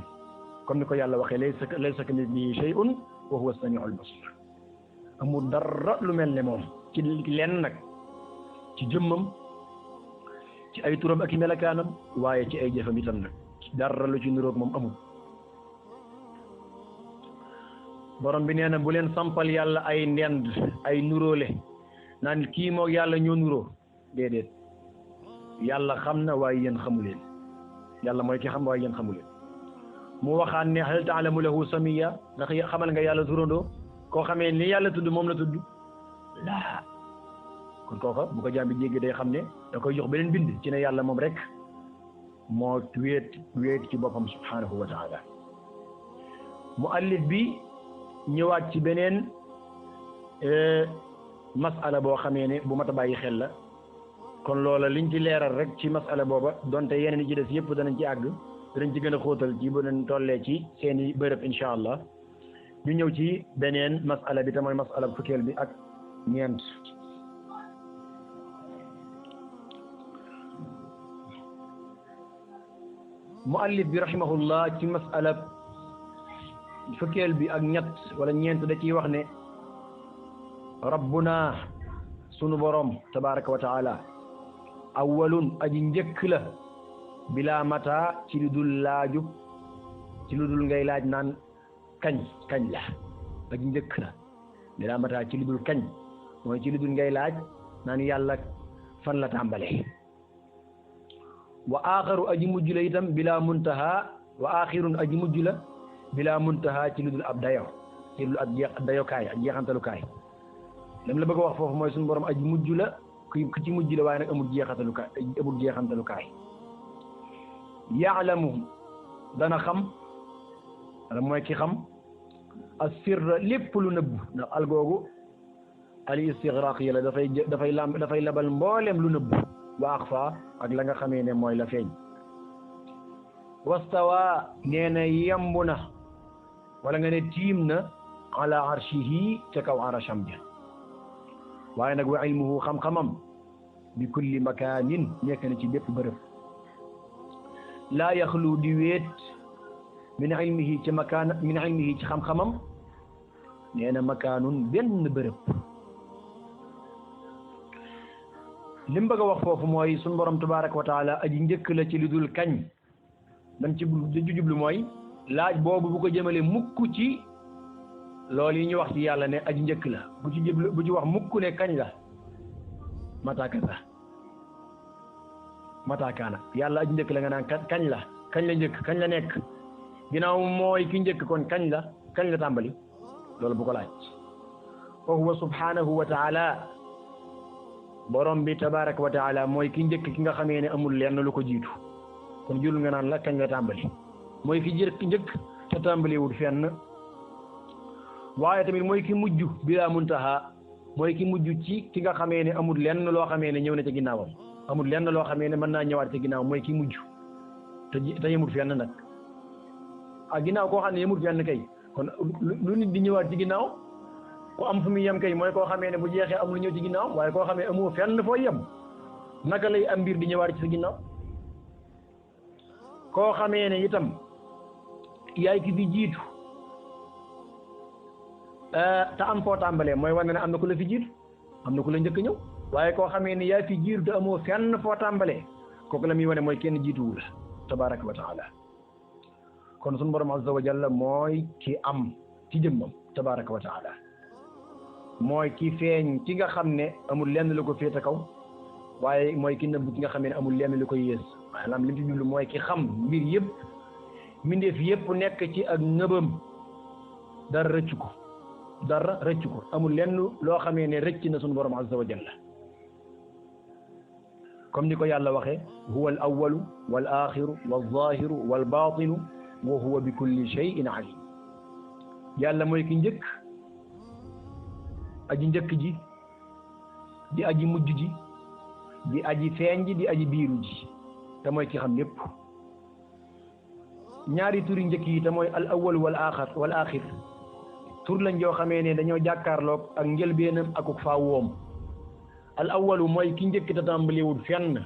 comme ni ko yàlla waxee laysa kamithlihi shay'un wa huwa as-sami'ul basir amul dara lu mel ne moom ci lenn nag ci jëmmam ci ay turam ak i melakaanam waaye ci ay jëfam itam nag dara lu ci nuróog moom amul borom bi nee na bu leen sampal yàlla ay ndend ay nuróole naan kii moog yàlla ñoo nuróo déedéet yàlla xam na waaye yéen xamu leen yàlla mooy ki xam waaye yéen xamu leen mu waxaan ne hal taalamu lahu samiya ndax xamal nga yàlla turandoo koo xamee ni yàlla tudd moom la tudd laa kon kooka bu ko jàmbi jéggi day xam ne da koy jox beneen bind ci ne yàlla moom rek moo wéet ci boppam subhanahu wa taala mu allif bi ñëwaat ci beneen masala boo xamee ne bu mat a bàyyi xel la kon loola liñ ci leeral rek ci masala booba donte yeneen yi ci des yëpp danañ ci àgg danañ ci gën a xóotal ci bu nañ tollee ci seeni bërëb insha allah ñu ñëw ci beneen masala bi te mooy masala fukkeel bi ak ñeent muallif bi rahimahullah ci masala fukkeel bi ak ñett wala ñeent da ciy wax ne rabbuna sunu borom tabaraka wa taala awwalun aji njëkk la bila mata ci lu dul laajub ci lu dul ngay laaj naan kañ la aji njëkk la bila mata ci lu dul kañ mooy ci lu dul ngay laaj naan yàlla fan la tàmbalee wa aaxiru aji mujj la itam bila muntaha wa aaxirun aji mujj la bila muntaha ci lu dul ab dayo ci lu ab dayokaay ak jeexantalukaay lam la bëgg a wax foofu mooy suñu borom aji mujj la ku ci mujj la waaye nag amul jeexantalukaay yaalamu dana xam wala mooy ki xam as-sirra lépp lu nëbb ndax al googu al istigraq yi la dafay labal mboolem lu nëbb wa axfa ak la nga xamee ne mooy la feeñ wastawa nee na yembu na wala nga ne tiim na ala arshihi ca kaw arasham ja waaye nag wa ilmuhu xam-xamam bi kulli makaanin nekk na ci bépp bërëb laa yaxlu di weet min ilmihi ci makaan min ilmihi ci xam-xamam nee na makaanun benn bërëb lim bëgg a wax foofu mooy suñu borom tabaraka wa taala aji njëkk la ci lu dul kañ lam ci jublu mooy laaj boobu bu ko jëmale mukk ci loolu yi ñu wax ci yàlla ne aji njëkk la bu ci wax mukk ne kañ la mataakaana yàlla aji njëkk la nga naan kañ la njëkk kañ la nekk ginnaaw mooy ki njëkk kon kañ la tàmbali loolu bu ko laaj wa huwa subhanahu wa taala borom bi tabaraka wa taala mooy ki njëkk ki nga xamee ne amul lenn lu ko jiitu kon jul nga naan la kañ la tàmbali mooy ki njëkk te tàmbaliwul fenn waaye tamit mooy ki mujj bila muntaha mooy ki mujj ci ki nga xamee ne amul lenn loo xamee ne ñëw na ca ginnaawam amul lenn loo xamee ne mën naa ñëwaat ca ginnaaw mooy ki mujj te yemul fenn nag ginnaaw koo xam ne yemul fenn kay kon lu nit di ñëwaat ci ginnaaw ku am fu muy yem kay mooy koo xamee ne bu jeexee amul ñëw ci ginnaaw waaye koo xamee amoo fenn foo yem naka lay am mbir di ñëwaat ci sa ginnaaw koo xamee ne itam yaay ki fi jiitu te am foo tàmbalee mooy wane ne am na ku la fi jiitu am na ku la njëkk ñëw waaye koo xamee ne yaa fi jiitu te amoo fenn foo tàmbalee kooku la muy wane mooy kenn jiituwul tabaraka wa taala kon sunu borom azza wa jalla mooy ki am ci jëmmam tabaraka wa taala mooy ki feeñ ki nga xam ne amul lenn lu ko féete kaw waaye mooy ki nëbb ki nga xam ne amul lenn lu ko yées maanaam li mu ci jublu mooy ki xam mbir yëpp mbindeef yëpp nekk ci ak ngëbam dara rëcc ko amul lenn loo xamee ne rëcc na sunu borom azza wa jalla comme ni ko yàlla waxee huwa al awalu wal axiru wal zahiru wal batinu wa huwa bi kulli shay'in alim yàlla mooy ki njëkk aji njëkk ji di aji mujj ji di aji feeñ ji di aji biiru ji te mooy ki xam lépp ñaari turi njëkk yi te mooy al awwal wal axir tur lañ joo xamee ne dañoo jàkkaarloog ak njëlbeenam akuk faawoom al awwalu mooy ki njëkk te tàmbaliwul fenn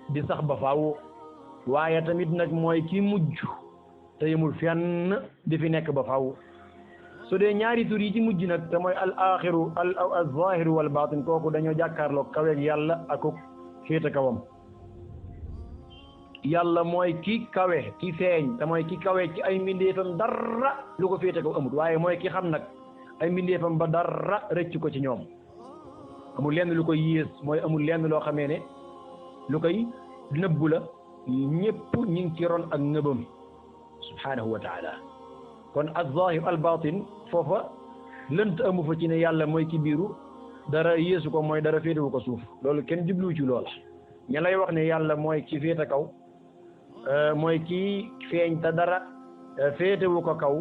di sax ba faaw waaye tamit nag mooy ki mujj te yemul fenn di fi nekk ba faaw su dee ñaari tur yi ci mujj nag te mooy al axiru al zahiru wal batin kooku dañoo jàkkaarloog kaweeg yàlla akuk féete kawam yàlla mooy ki kawe ki feeñ te mooy ki kawe ci ay mbindeefam dara lu ko féete kaw amut waaye mooy ki xam nag ay mbindeefam ba dara rëcc ko ci ñoom amul lenn lu koy yées mooy amul lenn loo xamee ne lu koy nëbbu la ñëpp ñi ngi ci ron ak ngëbam subhanahu wa taala kon az-zahir al-batin foofa lënt amu fa ci ne yàlla mooy ki biiru dara yéesu ko mooy dara féetewu ko suuf loolu kenn jubluwu ci loola ña lay wax ne yàlla mooy ki féete kaw mooy kii feeñ te dara féetewu ko kaw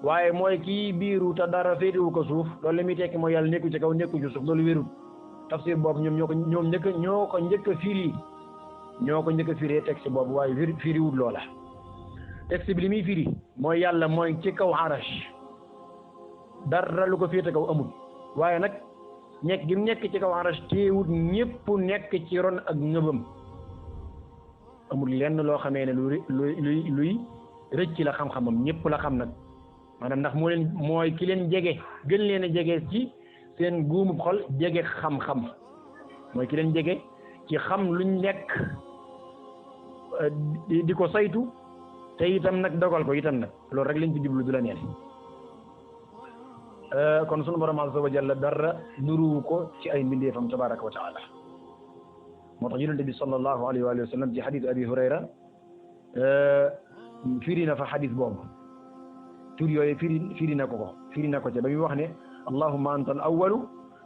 waaye mooy kii biiru te dara féetewu ko suuf loolu li muy tekki mooy yàlla nekku ci kaw nekku ci suuf loolu wérul tafsir boobu ñoom ñoo ko njëkk a firi ñoo ko njëkk a firee texte boobu waaye firiwul loola texte bi li muy firi mooy yàlla mooy ci kaw arash dara lu ko féete kaw amul waaye nag nekk gi mu nekk ci kaw arash teewut ñëpp nekk ci ron ak ngëbam amul lenn loo xamee ne luy rëcc la xam-xamam ñëpp la xam nag maanaam ndax mooy ki leen jege gën leen a jege ci seen guumub xol jege xam-xam mooy ki leen jege ci xam luñ nekk di ko saytu te itam nag dogal ko itam nag loolu rek lañ ci jublu du la neen kon sunu borom azza wa jalla dara nuru ko ci ay mbindeefam tabaraka wa taala moo tax yonent bi sallallahu alayhi wa sallam ci hadith abi hurayra firi na fa hadith boobu tur yooyu firi na ko ca ba muy wax ne allahumma anta al awwalu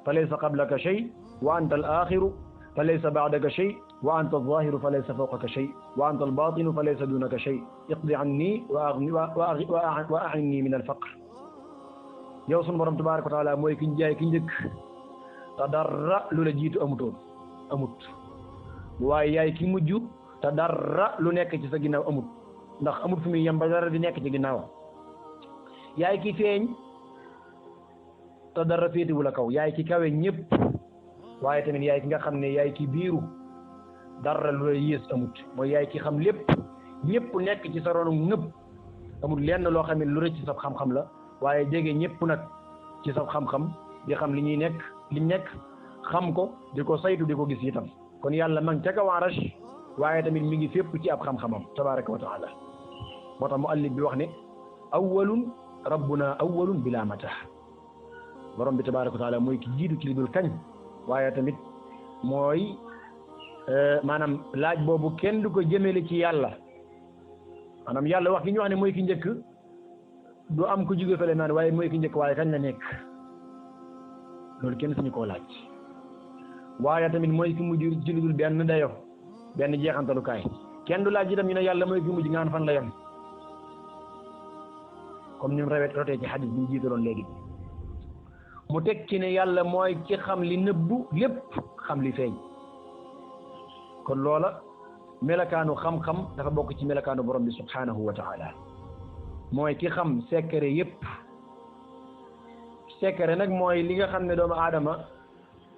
fa laysa qablaka shay wa anta al akhiru fa laysa ba'daka shay wa anta al zahiru fa laysa fawqaka shay wa anta al batinu fa laysa dunaka shay iqdi anni wa a'inni min al faqr yow sunu borom tabaraka wa taala mooy ki njaay ki njëkk te dara lu la jiitu amut waaye yaay ki mujj te dara lu nekk ci sa ginnaaw amut ndax amut fu muy yem ba dara di nekk ci ginnaaw yaay ki feeñ te dara féetewu la kaw yaay ki kawe ñëpp waaye tamit yaay ki nga xam ne yaay ki biiru dara lu la yées amut mooy yaay ki xam lépp ñëpp nekk ci sa ronu ñëpp amut lenn loo xam ne lu rëcc ci sa xam-xam la waaye jege ñëpp nag ci sa xam-xam di xam li ñuy nekk liñ nekk xam ko di ko saytu di ko gis itam kon yàlla ma ngi ca kaw arash waaye tamit mi ngi fépp ci ab xam-xamam tabaraka wa taala moo tax muallif bi wax ne awwalun rabbuna awwalun bila matah borom bi tabaraka wa taala mooy ki jiitu ci li dul kañ waaye tamit mooy maanaam laaj boobu kenn du ko jëmele ci yàlla maanaam yàlla wax gi ñu wax ne mooy ki njëkk du am ku jóge fële naan waaye mooy ki njëkk waaye kañ la nekk loolu kenn suñu koo laaj waaye tamit mooy ki mujj ci lu dul benn dayo benn jeexantalukaay kenn du laaj itam ñu ne yàlla mooy ki mujj ngaan fan la yem comme ni mu rotee ci xadis bi ñu jiitaloon léegi mu teg ci ne yàlla mooy ki xam li nëbbu lépp xam li feeñ kon loola melakaanu xam-xam dafa bokk ci melakaanu borom bi subhanahu wa taala mooy ki xam secret yépp secret nag mooy li nga xam ne doomu aadama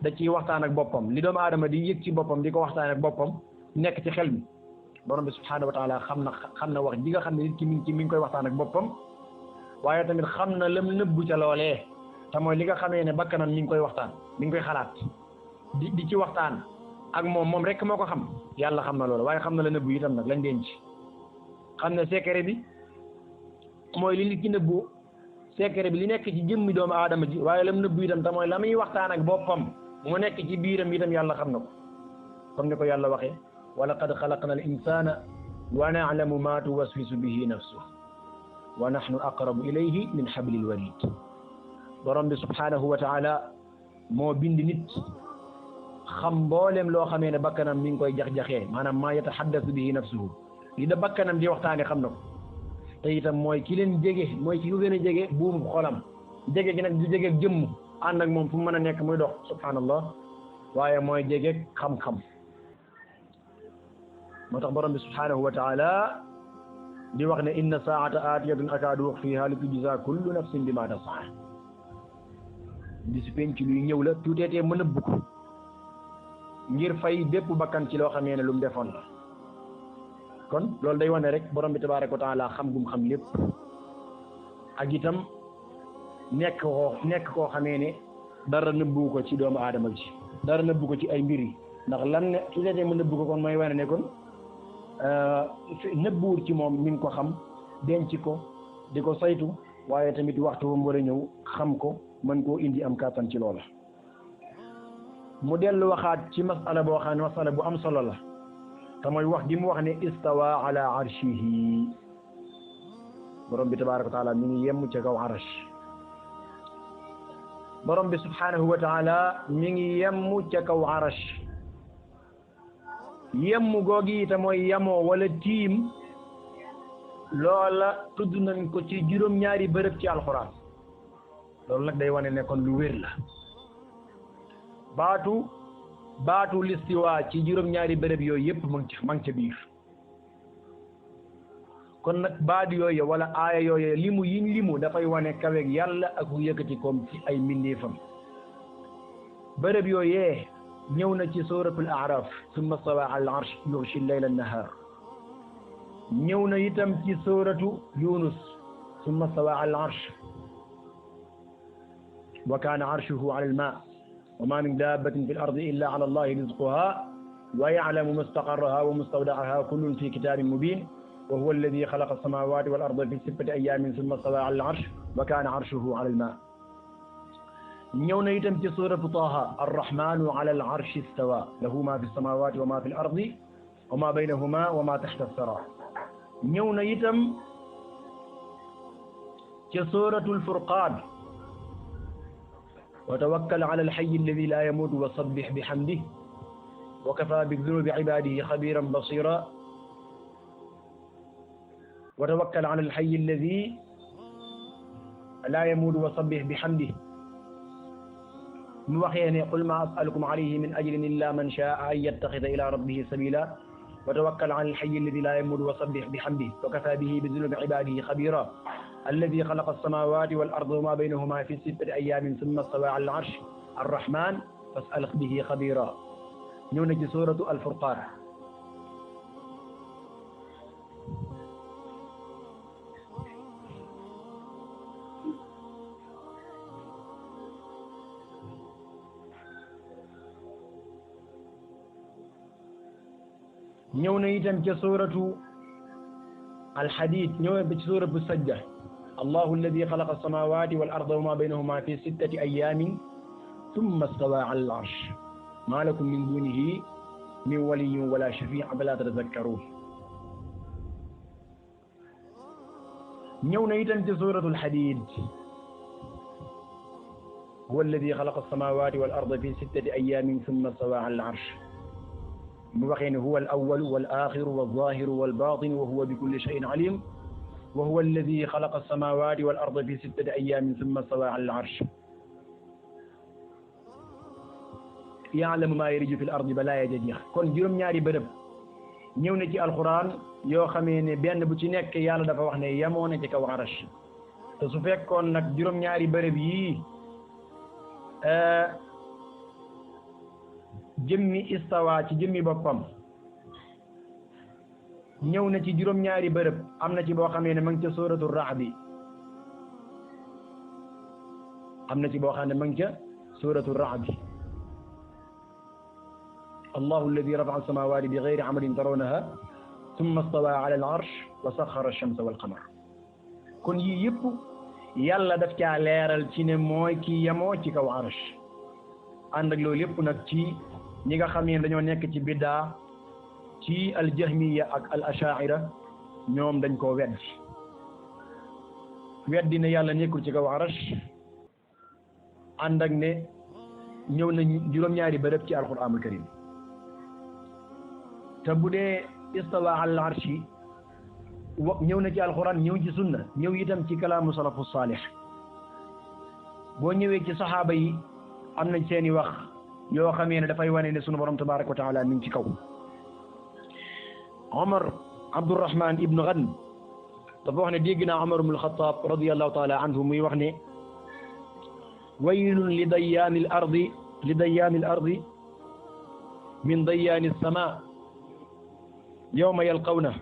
da ciy waxtaan ak boppam li doomu aadama di yëg ci boppam di ko waxtaan ak boppam nekk ci xel mi borom bi subhanahu wa taala xam na wax ji nga xam ne nit ki mi ngi koy waxtaan ak boppam waaye tamit xam na lam nëbbu ca loolee te mooy li nga xamee ne bakkanam mi ngi koy waxtaan mi ngi koy xalaat di ci waxtaan ak moom rek moo ko xam yàlla xam na loolu waaye xam na la nëbbu itam nag lañ denc xam ne secret bi mooy li nit ki nëbbu secret bi li nekk ci jëmmi doomu aadama ji waaye lam nëbbu itam te mooy la muy waxtaan ak boppam mu nekk ci biiram itam yàlla xam na ko comme ni ko yàlla waxee wa laqad xalaqna al insana wa na'lamu ma tuwaswisu bihi nafsuhu wa nahnu aqrabu ilayhi min hablil warid borom bi subhanahu wa taala moo bind nit xam mboolem loo xamee ne bakkanam mi ngi koy jax-jaxee maanaam maa yataxaddasu bihi nafsuhu li da bakkanam di waxtaane xam na ko te itam mooy ki leen jege mooy ki ko gën a jege buumu xolam jege gi nag du jege jëmm ànd ak moom fu mu mën a nekk muy dox subhanallah waaye mooy jege xam-xam moo tax borom bi subhanahu wa taala di wax ne inna saata aatiyatun akaadu ukhfiha li tujza kullu nafsin bima tas'a di si penc luy ñëw la tuuteetee mën a bugg ngir fay bépp bakkan ci loo xamee ne lu mu defoon la kon loolu day wane rek borom bi tabaraka wa taala xam gum xam lépp ak itam nekk koo xamee ne dara nëbbu ko ci doomu aadama ji dara nëbbu ko ci ay mbir yi ndax lan ne tuuteetee mu nëbbu ko kon mooy wane ne kon nëbbuwul ci moom mi ngi ko xam denc ko di ko saytu waaye tamit waxtu ba mu war a ñëw xam ko mën koo indi am kàttan ci loola mu dellu waxaat ci masala boo xam ne masala bu am solo la te mooy wax gi mu wax ne istawa ala arshihi borom bi tabaraka wa taala mi ngi yemm ca kaw arsh borom bi subhanahu wa taala mi ngi yemm ca kaw arsh yemm googi te mooy yemoo wala tiim loola tudd nañ ko ci juróom-ñaari bërëb ci alxuraan loolu nag day wane ne kon lu wér la baatu listiwa ci juróom-ñaari bërëb yooyu yëpp ma ngi ca biir kon nag baat yooyu wala aaya yooyu limu yiñ limu dafay wane kaweeg yàlla ak wu yëkkati koom ci ay mbindeefam bërëb yooyee ñëw na ci suratul a'raf summa stawa ala al-arsh yughshi al-layla an-nahar ñëw na itam ci suratu yunus summa stawa ala al-arsh wa kana arshuhu ala al-ma wa ma min dabbatin fi al-ardi illa ala allahi rizquha wa ya'lamu mustaqarraha wa mustawda'aha kullun fi kitabin mubin wa huwa alladhi khalaqa as-samawati wal arda fi sittati ayamin thumma stawa ala al-arsh wa kana arshuhu ala al-ma ñëw na itam ci suratu Taha arrahmanu ala al arshi istawa lahu ma fi samawati wa ma fi l ardi wa ma baynahuma wa ma taxta sara ñëw na itam ci suratu al-Furqan wa tawakkal ala al-hayy alladi la yamutu wa sabbih bihamdihi wa kafa bi dunubi ibadihi xabiran basira wa tawakkal ala al-hayy alladi la yamutu wa sabbih bihamdihi mu waxee ne qul ma as'alukum alayhi min ajrin illa man shaa an yattaxida ila rabbihi sabila wa tawakkal ala al-hayy alladi la yamutu wa sabbih bihamdihi wa kafa bihi bi dunubi ibadihi xabira alladi xalaqa as-samawati wal arda wa ma baynahuma fi sittati ayamin summa stawa ala al-arsh ar-rahman fas'al bihi xabira ñëw na ci suratu al-Furqan ñëw na itam ca suratu al-Hadid ñëw na ci suratu Sajda allahu alladi xalaqa as-samawati wal arda wa ma baynahuma fi sittati ayamin thumma stawa ala al-arsh ma lakum min dunihi min waliyyin wala shafi' afala tadhakkarun ñëw na itam ci suratu al-Hadid huwa alladi xalaqa as-samawati wal arda fi sittati ayamin thumma stawa ala al-arsh mu waxee ne huwa al-awwalu wal-aaxiru waz-zaahiru wal-baatinu wa huwa bi kulli shay'in aliim wa huwa alladi xalaqa as-samaawaati wal-arda fi sittati ayyaamin summa stawaa ala al-arsh ya'lamu maa yariju fi l-ardi ba laa jeex kon juróom-ñaari bërëb ñëw na ci alquran yoo xamee ne benn bu ci nekk yàlla dafa wax ne yemoo na ci kaw arash te su fekkoon nag juróom-ñaari bërëb yii jëmmi istawa ci jëmmi boppam ñëw na ci juróom-ñaari bërëb am na ci boo xamee ne ma ngi ca suratu Ra'd am na ci boo xam ne ma ngi ca suratu Ra'd allahu alladi rafa'a as-samawati bi ghayri amadin tarawnaha thumma stawa ala al-arsh wa sakhkhara ash-shamsa wal-qamar kon yii yëpp yàlla daf caa leeral ci ne mooy ki yemoo ci kaw arsh ànd ak loolu yëpp nag ci ñi nga xam ne dañoo nekk ci biddaa ci al-jahmiya ak al-asha'ira ñoom dañ koo weddi ne yàlla nekkul ci kaw arash ànd ak ne ñëw na juróom-ñaari bërëb ci alquranul karim te bu dee istawa ala al-arshi ñëw na ci alquran ñëw ci sunna ñëw itam ci kalaamu salafu salih boo ñëwee ci saxaaba yi am nañ seeni wax yoo xamee ne dafay wane ne sunu borom tabaraka wa taala mi ngi ci kaw Omar Abdurrahman ibn Ghanm dafa wax ne dégg naa Omar ibn al-Khattab radiyallahu taala anhu muy wax ne waylun li dayyaani al-ardi min dayyaani as-samaa yawma yalqawna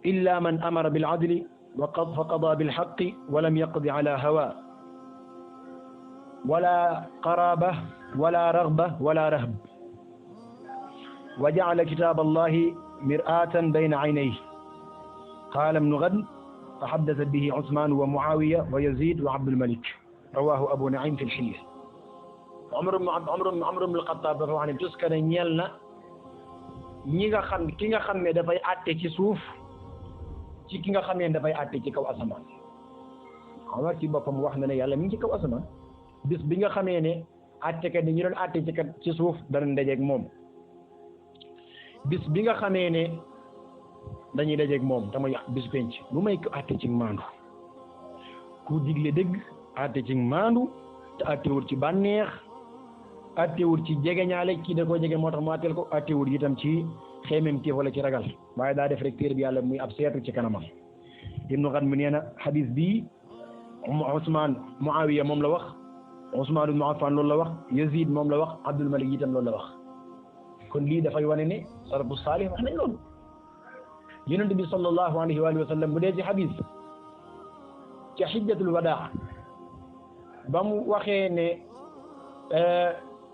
illa man amara bil-adli wa qada bil-haqqi wa lam yaqdi ala hawa wala qaraba wala raghba wala rahb wa ja'ala kitab allahi mir'atan bayna aynayhi qala ibn Ghanm fa haddatha bihi Usman wa Muawiya wa Yazid wa Abdul Malik rawahu Abu Nu'aym fi al-Hilya Umar ibn al-Khattab dafa wax ne tuskane ñeel na ki nga xam ne dafay àtte ci suuf ci ki nga xam ne dafay àtte ci kaw asamaan Umar ci boppam wax na ne yàlla mi ngi ci kaw asamaan bis bi nga xamee ne àttekat yi ñu doon àtte ci suuf dana dajeeg moom bis bi nga xamee ne dañuy dajeeg moom te mooy bis penc lu may ko àtte ci maandu ku digle dëgg àtte ci maandu te àttewul ci bànneex àttewul ci jegeñaale kii da koo jege moo tax mu àtteel ko àttewul itam ci xeemem téef wala ci ragal waaye daa def rek téere bi yàlla muy ab seetu ci kanamam Ibnu Ghanm nee na hadis bii Usmaan Muawiya moom la wax Usmaan ibn Affan loolu la wax Yazid moom la wax Abdul Malik itam loolu la wax kon lii dafay wane ne salafu saalih wax nañ loolu Yonent bi sallallahu alayhi wa sallam bu dee ci hadis ca xijjatul wadaa ba mu waxee ne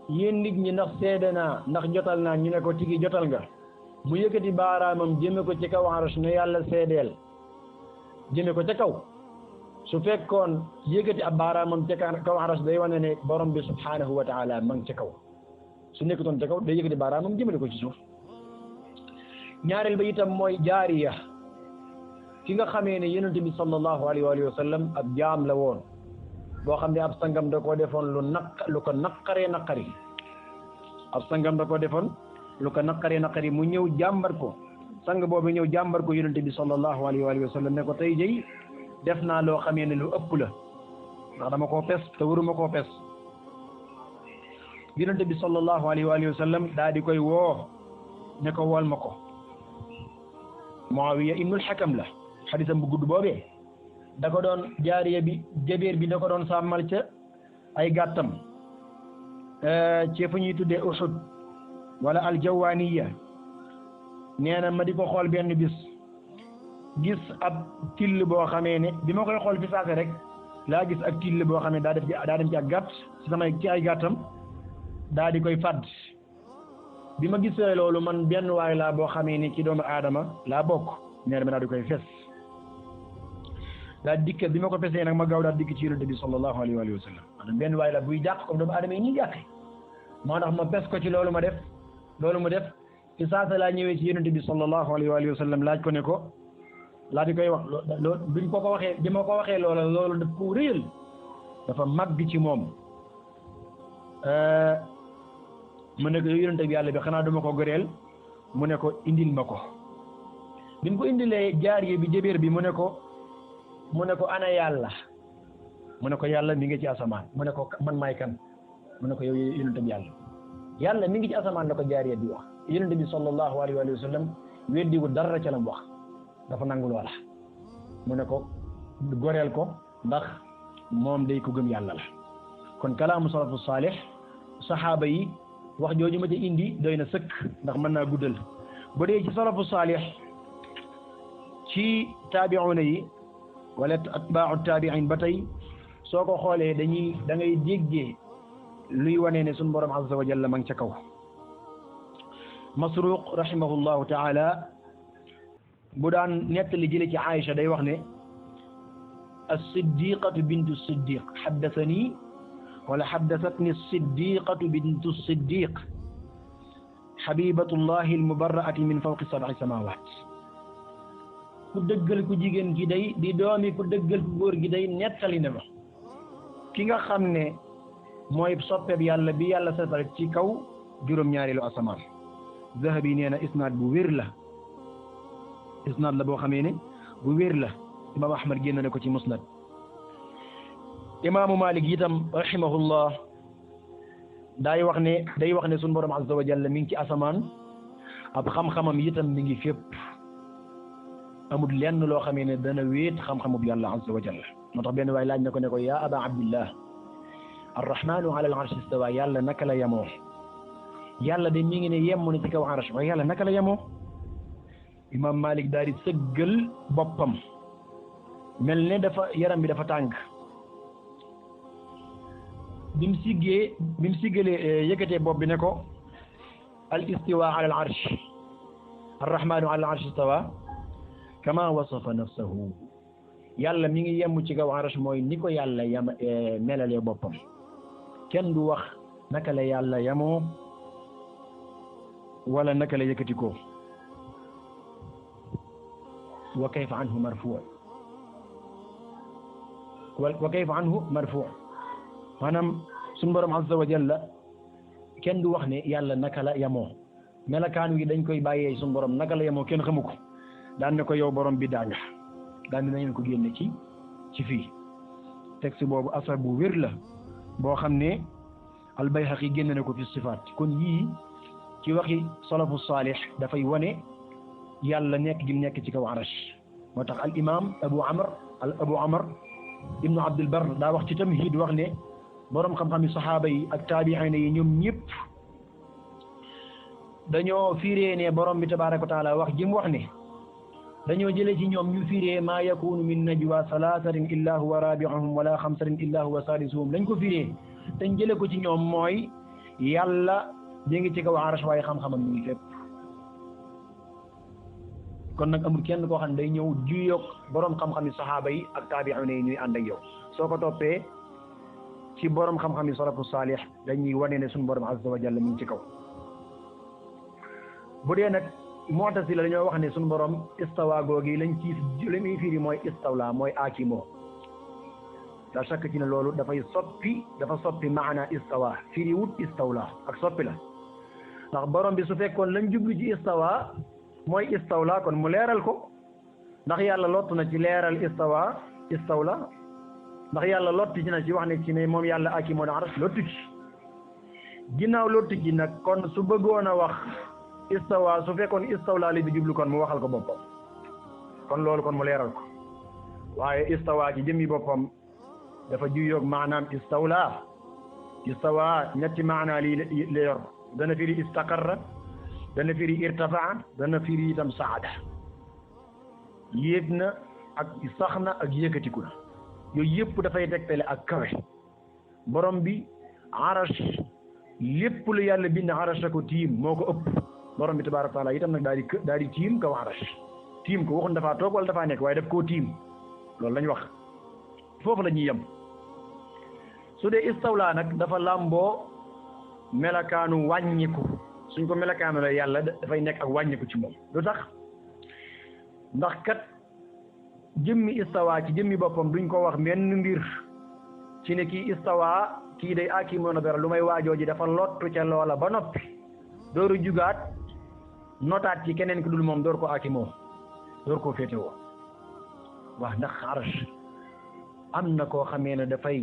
yéen nit ñi ndax seede naa ndax jotal naa ñu ne ko tigi jotal nga mu yëkkati baaraamam jëme ko ci kaw arash ne yàlla seedeel jëme ko ca kaw su fekkoon yëkkati ab baaraamam ca kaw aras day wane ne borom bi subhanahu wa taala ma ngi ca kaw su nekkutoon ca kaw day yëkkati baaraamam jëmale ko ci suuf ñaareel ba itam mooy jaariya ki nga xamee ne yonent bi sallallahu alayhi wa sallam ab jaam la woon boo xam ne ab sangam da koo defoon lu ko naqaree naqari ab sangam da koo defoon lu ko naqaree naqari mu ñëw jàmbar ko sang boobu ñëw jàmbar ko yonent bi sallallahu alayhi wa sallam ne ko tey jëy def naa loo xamee ne lu ëpp la ndax dama koo pes te waruma koo pes yonent bi sallallahu alayhi wa sallam daa di koy woo ne ko wol ma ko Muawiya ibnul Hakam la xadisam bu gudd boobee da ko doon jaariya bi jabéer bi da ko doon sàmmal ca ay gàttam ci fu ñuy tuddee Uhud wala aljawaniya nee na ma di ko xool benn bis gis ab till boo xamee ne bi ma koy xool fi saase rek laa gis ak till boo xamee daa dem ci ak gàtt ci ay gàttam daa di koy fàdd bi ma gisee loolu man benn waay laa boo xamee ne ci doomu aadama laa bokk nee na ma daa di koy fes daa dikk bi ma ko fesee nag ma gaaw daa dikk ci yonent bi sallallahu alayhi wa sallam maanaam benn waay la buy jàq comme doomu aadama yi ñuy jàqe moo tax ma pes ko ci loolu mu def ci saasa laa ñëwee ci yonent bi sallallahu alayhi wa sallam laaj ko ne ko laa di koy wax loolu bi ma ko waxee loola loolu daf ko réyal dafa màgg ci moom mu ne ko yow yonent bi yàlla bi xanaa duma ko goreel mu ne ko indil ma ko bi mu ko indilee jaariye bi jëbeer bi mu ne ko ana yàlla mu ne ko yàlla mi ngi ci asamaan mu ne ko man maay kan mu ne ko yow yonent bi yàlla mi ngi ci asamaan la ko jaariye bi wax yonent bi sallallahu alayhi wa sallam weddiwu dara ca la mu wax dafa nangu loola mu ne ko goreel ko ndax moom day ko gëm yàlla la kon kalaamu salafu saalih saxaaba yi wax jooju ma ca indi doy na sëkk ndax mën naa guddal ba dee ci salafu saalih ci taabi'una yi wala atbaa'u taabi'in ba tey soo ko xoolee da ngay déggee luy wane ne suñu borom azza wa jalla ma ngi ca kaw Masruq rahimahullahu taala bu daan nettali jële ci Aïcha day wax ne as-siddiqatu bintu siddiq haddathani wala haddathatni as-siddiqatu bintu siddiq habibatullahi al-mubarra'ati min fawqi sab'i samawat ku dëggal ku jigéen gi day di doomi ku dëggal ku góor gi day nettali ne ma ki nga xam ne mooy soppeeb yàlla bi yàlla setal ci kaw juróom-ñaareelu asamaan Zahabi nee na isnaad bu wér la isnaad la boo xamee ne bu wér la imam Ahmad génn na ko ci musnad imaamu Malik itam rahimahullah day wax ne sunu borom azza wa jalla mi ngi ci asamaan ab xam-xamam itam mi ngi fépp amul lenn loo xamee ne dana wéet xam-xamub yàlla azza wa jalla moo tax benn waay laaj na ko ne ko yaa aba abdillah arrahmanu ala al arsh istawa yàlla naka la yemoo yàlla de mi ngi ne yemmu ne ci kaw arsh waaye yàlla naka la yemoo imam Malik daal di sëggal boppam mel ne yaram bi dafa tàng bi mu siggalee yëkkatee bopp bi ne ko al istiwa ala al arsh arrahmanu ala al arsh istawa kama wasafa nafsahu yàlla mi ngi yemmu ci kaw arsh mooy ni ko yàlla melalee boppam kenn du wax naka la yàlla yemoo wala naka la yëkkati ko wa kayfa anhu marfu' wa kayfa anhu marfu' maanaam suñu borom azza wa jalla kenn du wax ne yàlla naka la yemoo melakaan wi dañ koy bàyyee suñu borom naka la yemoo kenn xamu ko daan ne ko yow borom bi daa nga daan ne nañu ko génne ci fii texte boobu asar bu wér la boo xam ne al-Bayhaqi génne na ko fi sifaat kon yii ci waxi salafu saalih dafay wane yàlla nekk gi nekk ci kaw arash moo tax al imam abu amr ibnu abdul bar daa wax ci tamhid wax ne boroom xam-xam yi saxaaba yi ak taabi'in yi ñoom ñëpp dañoo firee ne borom bi tabaaraka wa taala wax ji mu wax ne dañoo jëlee ci ñoom ñu firee maa yakunu min najwa salaasatin illa huwa rabi'uhum wala xamsatin illa huwa saadisuhum lañ ko firee dañ jële ko ci ñoom mooy yàlla mi ngi ci kaw arash waaye xam-xamam mi ngi fépp kon nag amul kenn koo xam ne day ñëw juyoog borom xam-xam yi saxaaba yi ak taabi'un yi ñuy ànd ak yow soo ko toppee ci borom xam-xam yi salafu saalih dañuy wane ne suñu borom azza wa jalla mi ngi ci kaw. bu dee nag mu'tazila la ñoo wax ne suñu borom istawa googi lañ ci li muy firi mooy istawla mooy aakimoo la shakk ci ne loolu dafa soppi maana istawa firi wut istawla ak soppi la ndax borom bi su fekkoon lañ jublu ci istawa mooy istawla kon mu leeral ko ndax yàlla lott na ci leeral istawla ndax yàlla lotti ci na ci wax ne ci ne moom yàlla aakimoo na arsh lottu ci ginnaaw lottu ci nag kon su bëggoon a wax istawa su fekkoon istawla li bi jublu kon mu waxal ko boppam kon loolu kon mu leeral ko waaye istawa ci jëmmi boppam dafa juyoog maanaam istawa ñetti maanaa lii la yor dana firi istaqarra dana firi irtafaa dana firi itam saada yéeg na ak sax na ak yëkkatiku na yooyu yëpp dafay tegtale ak kawe borom bi arash lépp lu yàlla bind arash ko tiim moo ko ëpp borom bi tabaaraka taala itam nag daal di tiim kaw arash tiim ko waxuñ dafaa toog wala dafaa nekk waaye daf koo tiim loolu lañ wax foofu la ñuy yem su dee istawla nag dafa làmboo melakaanu wàññiku suñ ko melakaanu la yàlla dafay nekk ak wàññiku ci moom lu tax ndax kat jëmmi istawa ci jëmmi boppam duñ ko wax menn mbir ci ne kii istawa kii day aakimoo na dara lu may waajoo ji dafa lottu ca loola ba noppi dooru jugaat notaat ci keneen ki dul moom door ko aakimoo door koo féetewoo wax ndax arsh am na koo xamee ne dafay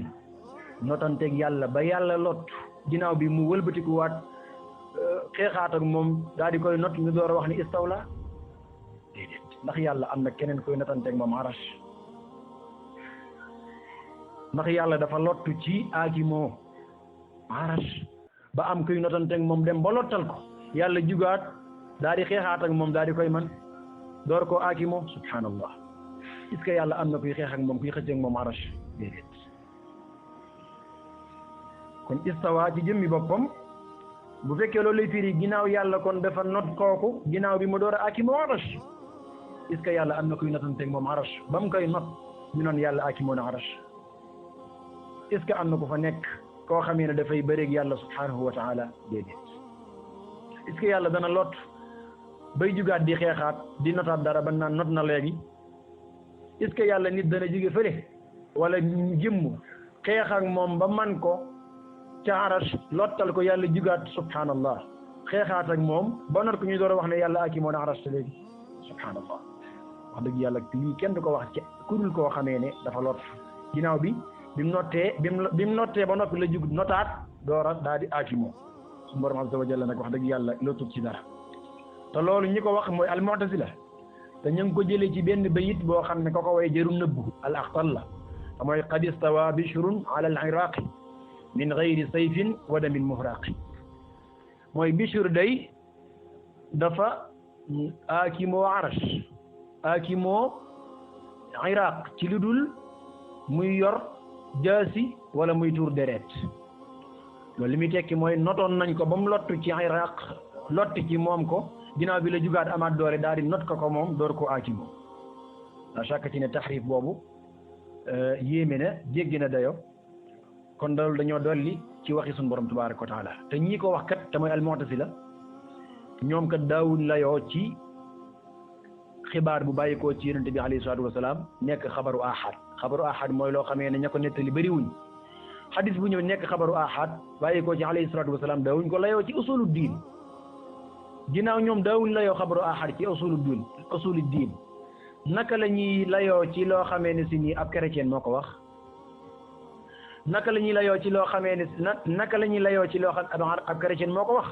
notanteeg yàlla ba yàlla lot ginnaaw bi mu wëlbatikuwaat xeexaat ak moom daal di koy not ñu door a wax ni istawla déedéet ndax yàlla am na keneen koy notanteeg moom arash ndax yàlla dafa lottu ci aakimoo arash ba am koy notanteeg moom dem ba lottal ko yàlla jugaat daal di xeexaat ak moom daal di koy man door koo aakimoo subhanallah est-ce que yàlla am na kuy xeex ak moom kuy xëcc ak moom arash déedéet kon istawa ci jëmmi boppam bu fekkee loolu lay firi ginnaaw yàlla kon dafa not kooku ginnaaw bi mu door a aakimoo arash est-ce que yàlla am na kuy notanteeg moom arash ba mu koy not ñu noon yàlla aakimoo na arash est-ce que am na ku fa nekk koo xamee ne dafay bëreeg yàlla subhanahu wa taala déedéet est-ce que yàlla dana lot bay jugaat di xeexaat di notaat dara ba naan not na léegi est-ce que yàlla nit dana jóge fële wala jëmm xeex ak moom ba man ko ca arash lottal ko yàlla jugaat subhanallah xeexaat ak moom ba not ko ñu door a wax ne yàlla aakimoo na arash léegi subhanallah wax dëgg yàlla lii kenn du ko wax ci ku dul koo xamee ne dafa lot ginnaaw bi bi mu nottee ba noppi la jug notaat door a daal di aakimoo suñu borom azza wa jalla nag wax dëgg yàlla lotut ci dara te loolu ñi ko wax mooy al mu'tazila te ñu ngi ko jëlee ci benn bayit boo xam ne ko ko way jëru nëbbu al axtal la te mooy qad istawa bishrun ala al iraqi min gayri sayfin wa damin muhraqi mooy bishr day dafa aakimoo arash aakimoo iraq ci lu dul muy yor jaasi wala muy tuur deret loolu li muy tekki mooy notoon nañ ko ba mu lottu ci iraq lott ci moom ko ginnaaw bi la jugaat amaat doole daal di not ko moom door ko aakimoo la chaque ci ne taxrif boobu yéeme na jéggi na dayo kon loolu dañoo dolli ci waxi suñu borom tabaaraka wa taala te ñii ko wax kat te mooy al-mu'tazila ñoom kat daawuñ layoo ci xibaar bu bàyyikoo ci yonente bi alayhi salaatu wasalaam nekk xabaru ahad mooy loo xamee ne ña ko nettali bëriwuñ xadis bu ñëw nekk xabaru ahad bàyyikoo ci alayhi salaatu wasalaam daawuñ ko layoo ci usulu diin ginnaaw ñoom daawuñ layoo xabaru ahad ci usulu diin naka la ñuy layoo ci loo xamee ne si nii ab chrétien moo ko wax naka la ñuy layoo ci loo xamee ne naka la ñuy layoo ci loo xam ab chrétien moo ko wax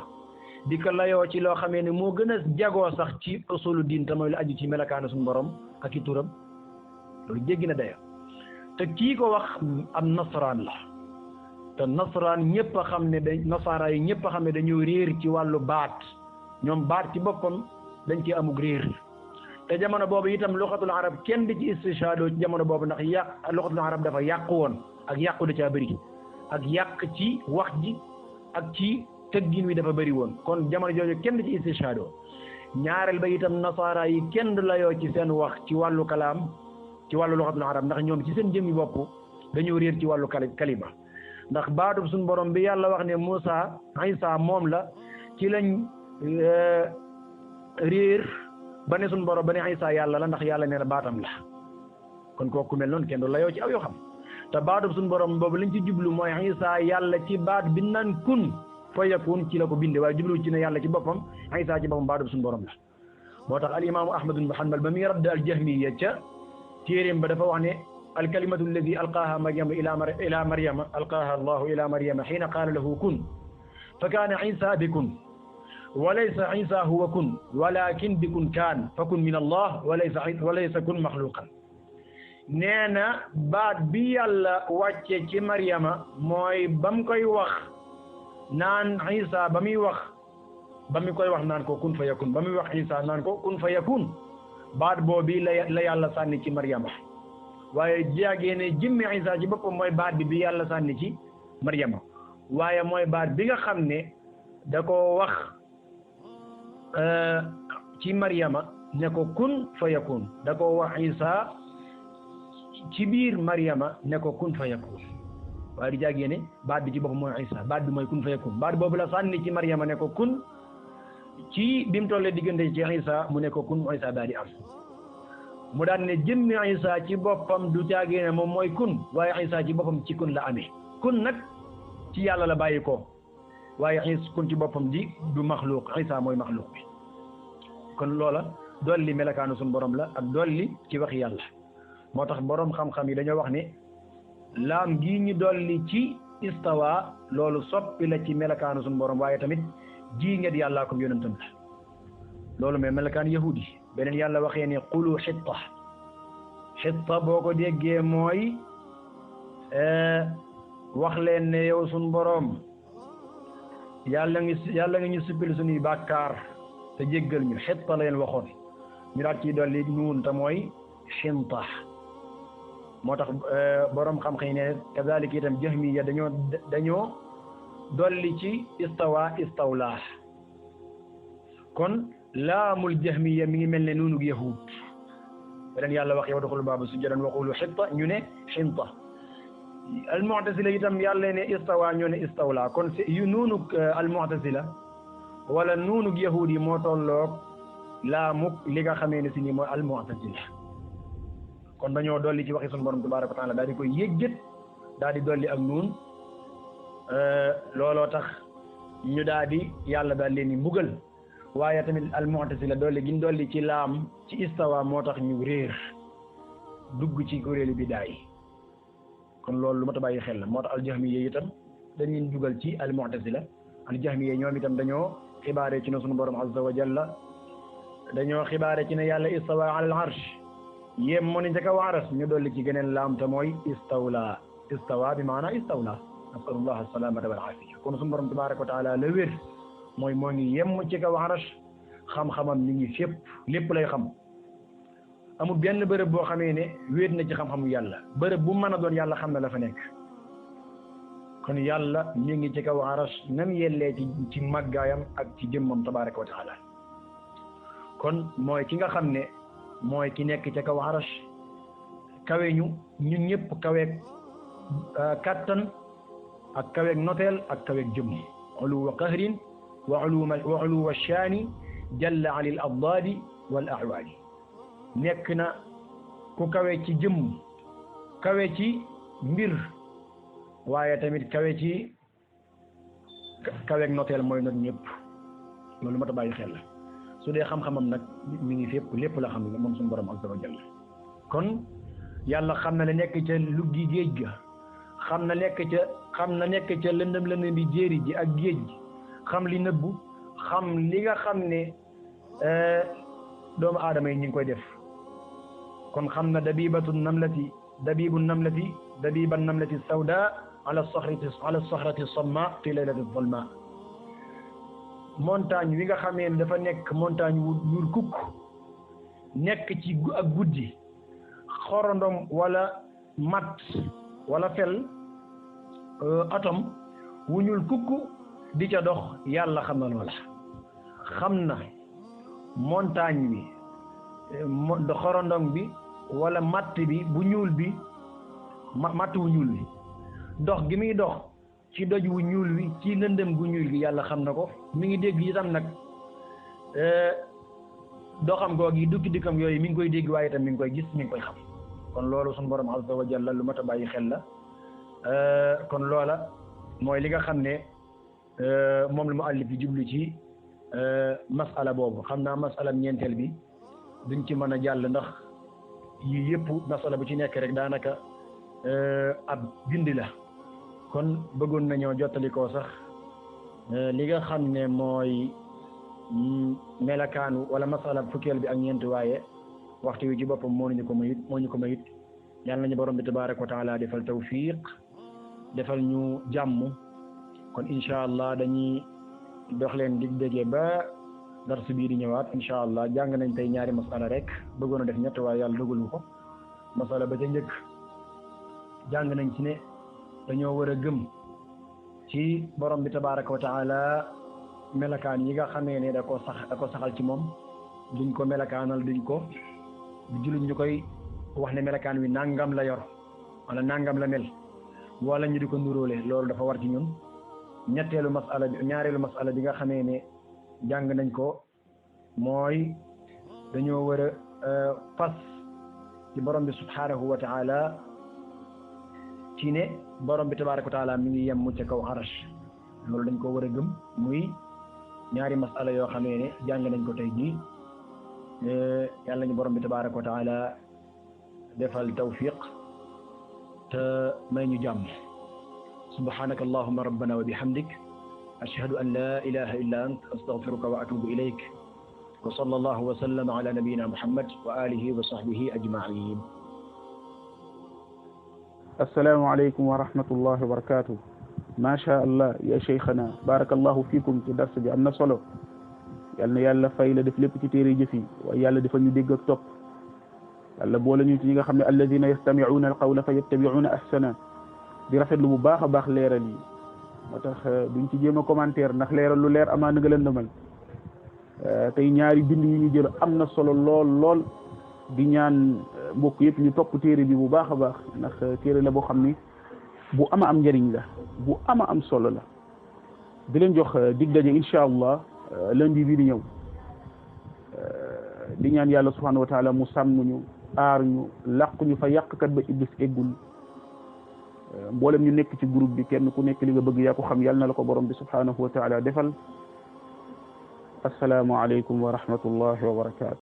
di ko layoo ci loo xamee ne moo gën a jagoo sax ci usulu diin te mooy lu aju ci melakaanu suñu borom ak i turam loolu jéggi na dayo te kii ko wax am nasaraan la te nasaraan ñëpp a xam ne nasaara yi ñëpp a xam ne dañoo réer ci wàllu baat ñoom baat ci boppam dañ ci amug réer te jamono boobu itam luxatul arab kenn di ci istishaado ci jamono boobu ndax luxatul arab dafa yàqu woon ak yàqu da caa bëri ak yàq ci wax ji ak ci tëggin wi dafa bëri woon kon jamono jooju kenn di ci istishaado ñaareel ba itam nasaara yi kenn du layoo ci seen wax ci wàllu kalaam ci wàllu luxatul arab ndax ñoom ci seen jëmmi bopp dañoo réer ci wàllu kalima ndax baatub suñu borom bi yàlla wax ne Muusa Isa moom la ci lañ réer ba ne suñu borom ba ne Isa yàlla la ndax yàlla nee na baatam la kon kooku mel noonu kenn du layoo ci aw yoo xam te baatub suñu borom boobu liñ ci jublu mooy Isa yàlla ci baat bi naan kun fa yakun ci la ko binde waaye jublu ci ne yàlla ci boppam Isa ci boppam baatub suñu borom la moo tax al imaamu Ahmad ibn Hanbal ba muy radd al jahmiya ca téeréem ba dafa wax ne al kalimatu alladi alqaaha maryama ila maryama alqaaha allahu ila maryama xiina qaala lahu kun fa kaana Isa bi kun wa laysa Isa huwa kun walakin bi kun kaan fa kun min allah wa laysa kun maxluqan nee na baat bi yàlla wàcce ci maryama mooy bam koy wax naan Isa ba muy koy wax naan ko kun fa yakun ba muy wax Isa naan ko kun fa yakun baat boobu la yàlla sànni ci maryama waaye jaagee ne jëmmi Isa ci boppam mooy baat bi yàlla sànni ci maryama waaye mooy baat bi nga xam ne da ko wax ci maryama ne ko kun fa yakun da ko wax Isa ci biir maryama ne ko kun fa yakun waaye di jaagee ne baat bi ci boppam mooy Isa baat bi mooy kun fa yakun baat boobu la sànni ci maryama ne ko kun ci bi mu tollee diggante ci Isa mu ne ko kun Isa daal di am mu daan ne jëmmi Isa ci boppam du jaagee ne moom mooy kun waaye Isa ci boppam ci kun la amee kun nag ci yàlla la bàyyi ko waaye Isa kun ci boppam di du maxluuq Isa mooy maxluuq bi kon loola dolli melakaanu suñu borom la ak dolli ci wax yàlla moo tax borom xam-xam yi dañoo wax ne laam gii ñu dolli ci istawa loolu soppi la ci melakaanu suñu borom waaye tamit ji ngeen yàllaa ko yonentam la loolu mais melakaan yahudi beneen yàlla waxee ne qulu xitta boo ko déggee mooy wax leen ne yow suñu borom yàlla nga ñu suppil suñuy bàkkaar te jéggal ñu xitta la leen waxoon ñu daal ciy dolli nuun te mooy xinta moo tax borom xam-xam yi ne kazalik itam jahmiya dañoo dolli ci istawa istawla kon laamul jahmiya mi ngi mel ne nuunug yahud beneen yàlla wax yow daxul baabu sujjadan waxulu xitta ñu ne xinta al mu'tasila itam yàlla ne istawa ñoo ne istawla kon yu nuunug al mu'tasila wala nuunug yahud yi moo tolloog laamug li nga xamee ne si nii mooy al mu'tasila kon dañoo dolli ci waxi sunu borom tabaaraka wa taala daal di koy yëggat daal di dolli ak nuun looloo tax ñu daal di yàlla daal leen di mbugal waaye tamit al mu'tasila dolli giñ dolli ci laam ci istawa moo tax ñu réer dugg ci kuréelu bidaa yi kon loolu lu ma ta bàyyi xel la moo tax al jahmiya itam dañuy dugal ci al mu'tasila al jahmiya ñoom itam dañoo xibaare ci ne sunu borom azza wa jalla dañoo xibaare ci ne yàlla istawa ala al arsh yéem moo ni ca kaw aras ñu dolli ci geneen laam te mooy istawla istawa bi maana istawla nasalullah assalamata wal afiya kon sunu borom tabaraka wa taala la wér mooy moo ngi yem ci kaw aras xam-xamam mi ngi fépp lépp lay xam amul benn bërëb boo xamee ne wéet na ci xam-xamu yàlla bërëb bu mën a doon yàlla xam na la fa nekk kon yàlla mi ngi ci kaw aras nam yellee ci màggaayam ak ci jëmmam tabaraka wa taala kon mooy ki nga xam ne mooy ki nekk ca kaw arash kawe ñun ñëpp kaweeg kattan ak kaweeg noteel ak kaweeg jëmm uluwa qahrin wa uluwa shaani jalla anil addaadi wal ahwaali nekk na ku kawe ci jëmm kawe ci mbir waaye tamit kawe ci kaweeg noteel mooy not ñëpp loolu mat a bàyyi xel la su dee xam-xamam nag mi ngi fépp lépp la xam moom suñu borom azza wa jalla kon yàlla xam na ne nekk ca luggi géej ga xam na nekk ca lëndëm bi jéeri ji ak géej gi xam li nëbbu xam li nga xam ne doomu aadama yi ñu ngi koy def kon xam na dabiban namlati sawda ala saxrati samma fi laylati zalma montagne wi nga xamee ne dafa nekk montagne wu ñuul kukk nekk ci ak guddi xorondom wala mat wala fel atom wu ñuul kukk di ca dox yàlla xam na loola xam na montagne bi xorondong bi wala matt bi bu ñuul bi matt wu ñuul bi dox gi muy dox ci doj wu ñuul wi ci lëndëm gu ñuul gi yàlla xam na ko mi ngi dégg itam nag doxam googi dukki dikkam yooyu mi ngi koy dégg waaye itam mi ngi koy gis mi ngi koy xam kon loolu suñu borom azza wa jalla lu mat a bàyyi xel la kon loola mooy li nga xam ne moom la mu àllif bi jublu ci masala boobu xam naa masala ñeenteel bi duñ ci mën a jàll ndax yii yëpp masala bu ci nekk rek daanaka ab bind la kon bëggoon nañoo jottali ko sax li nga xam ne mooy melakaanu wala masala fukkeel bi ak ñeent waaye waxtu wi ci boppam moo ñu ko mayit yàlla nañu borom bi tabaaraka wa taala defal tawfiq defal ñu jàmm kon incha allah dañuy dox leen dig déggee ba dars bii di ñëwaat incha allah jàng nañ tey ñaari masala rek bëggoon a def ñett waaye yàlla dogalu ko masala ba ca njëkk jàng nañ ci ne dañoo war a gëm ci borom bi tabaaraka wa taala melakaan yi nga xamee ne da ko saxal ci moom duñ ko melakaanal duñ ko juluñ ñu koy wax ne melakaan wi nangam la yor wala nangam la mel wala ñu di ko nuróole loolu dafa war ci ñun ñaareelu masala bi nga xamee ne jàng nañ ko mooy dañoo war a fas ci borom bi subhanahu wa taala ci ne borom bi tabaraka wa taala mi ngi yem ca kaw arash loolu dañ ko war a gëm muy ñaari masala yoo xamee ne jàng nañ ko tey jii yàlla ñu borom bi tabaraka wa taala defal tawfiq te may ñu jàmm subhanaka allahumma rabbana wa bihamdik ashhadu an la ilaha illa ant astaghfiruka wa atubu ilayk wa sallallahu wa sallama ala nabiyyina muhammad wa alihi wa sahbihi ajma'in. Assalamu alaykum wa rahmatullahi wa barakatuh. ma sha Allah ya cheikhana barakallahu fikum ci dars bi am na solo yal na yàlla fay la def lépp ci téere jëf yi waaye yàlla defal ñu dégg ak topp yàlla boole ñu ci ñi nga xam ne alladina yastami'una alqawla fa yattabi'una ahsana di rafetlu bu baax a baax leeral yi moo tax duñ ci jéem a commentaire ndax leeral lu leer amaa na nga leen demal tey ñaari bind yi ñu jël am na solo lool di ñaan mbokk yëpp ñu topp téere bi bu baax a baax ndax téere la boo xam ni bu ama am njëriñ la bu ama am solo la di leen jox dig daje incha allah lundi bii di ñëw di ñaan yàlla subhanahu wa taala mu sàmm ñu aar ñu làq ñu fa yàqkat ba iblis eggul mboolem ñu nekk ci groupe bi kenn ku nekk li nga bëgg yaa ko xam yàlla na la ko borom bi subhanahu wa taala defal assalaamu aleykum wa rahmatullahi wa barakatu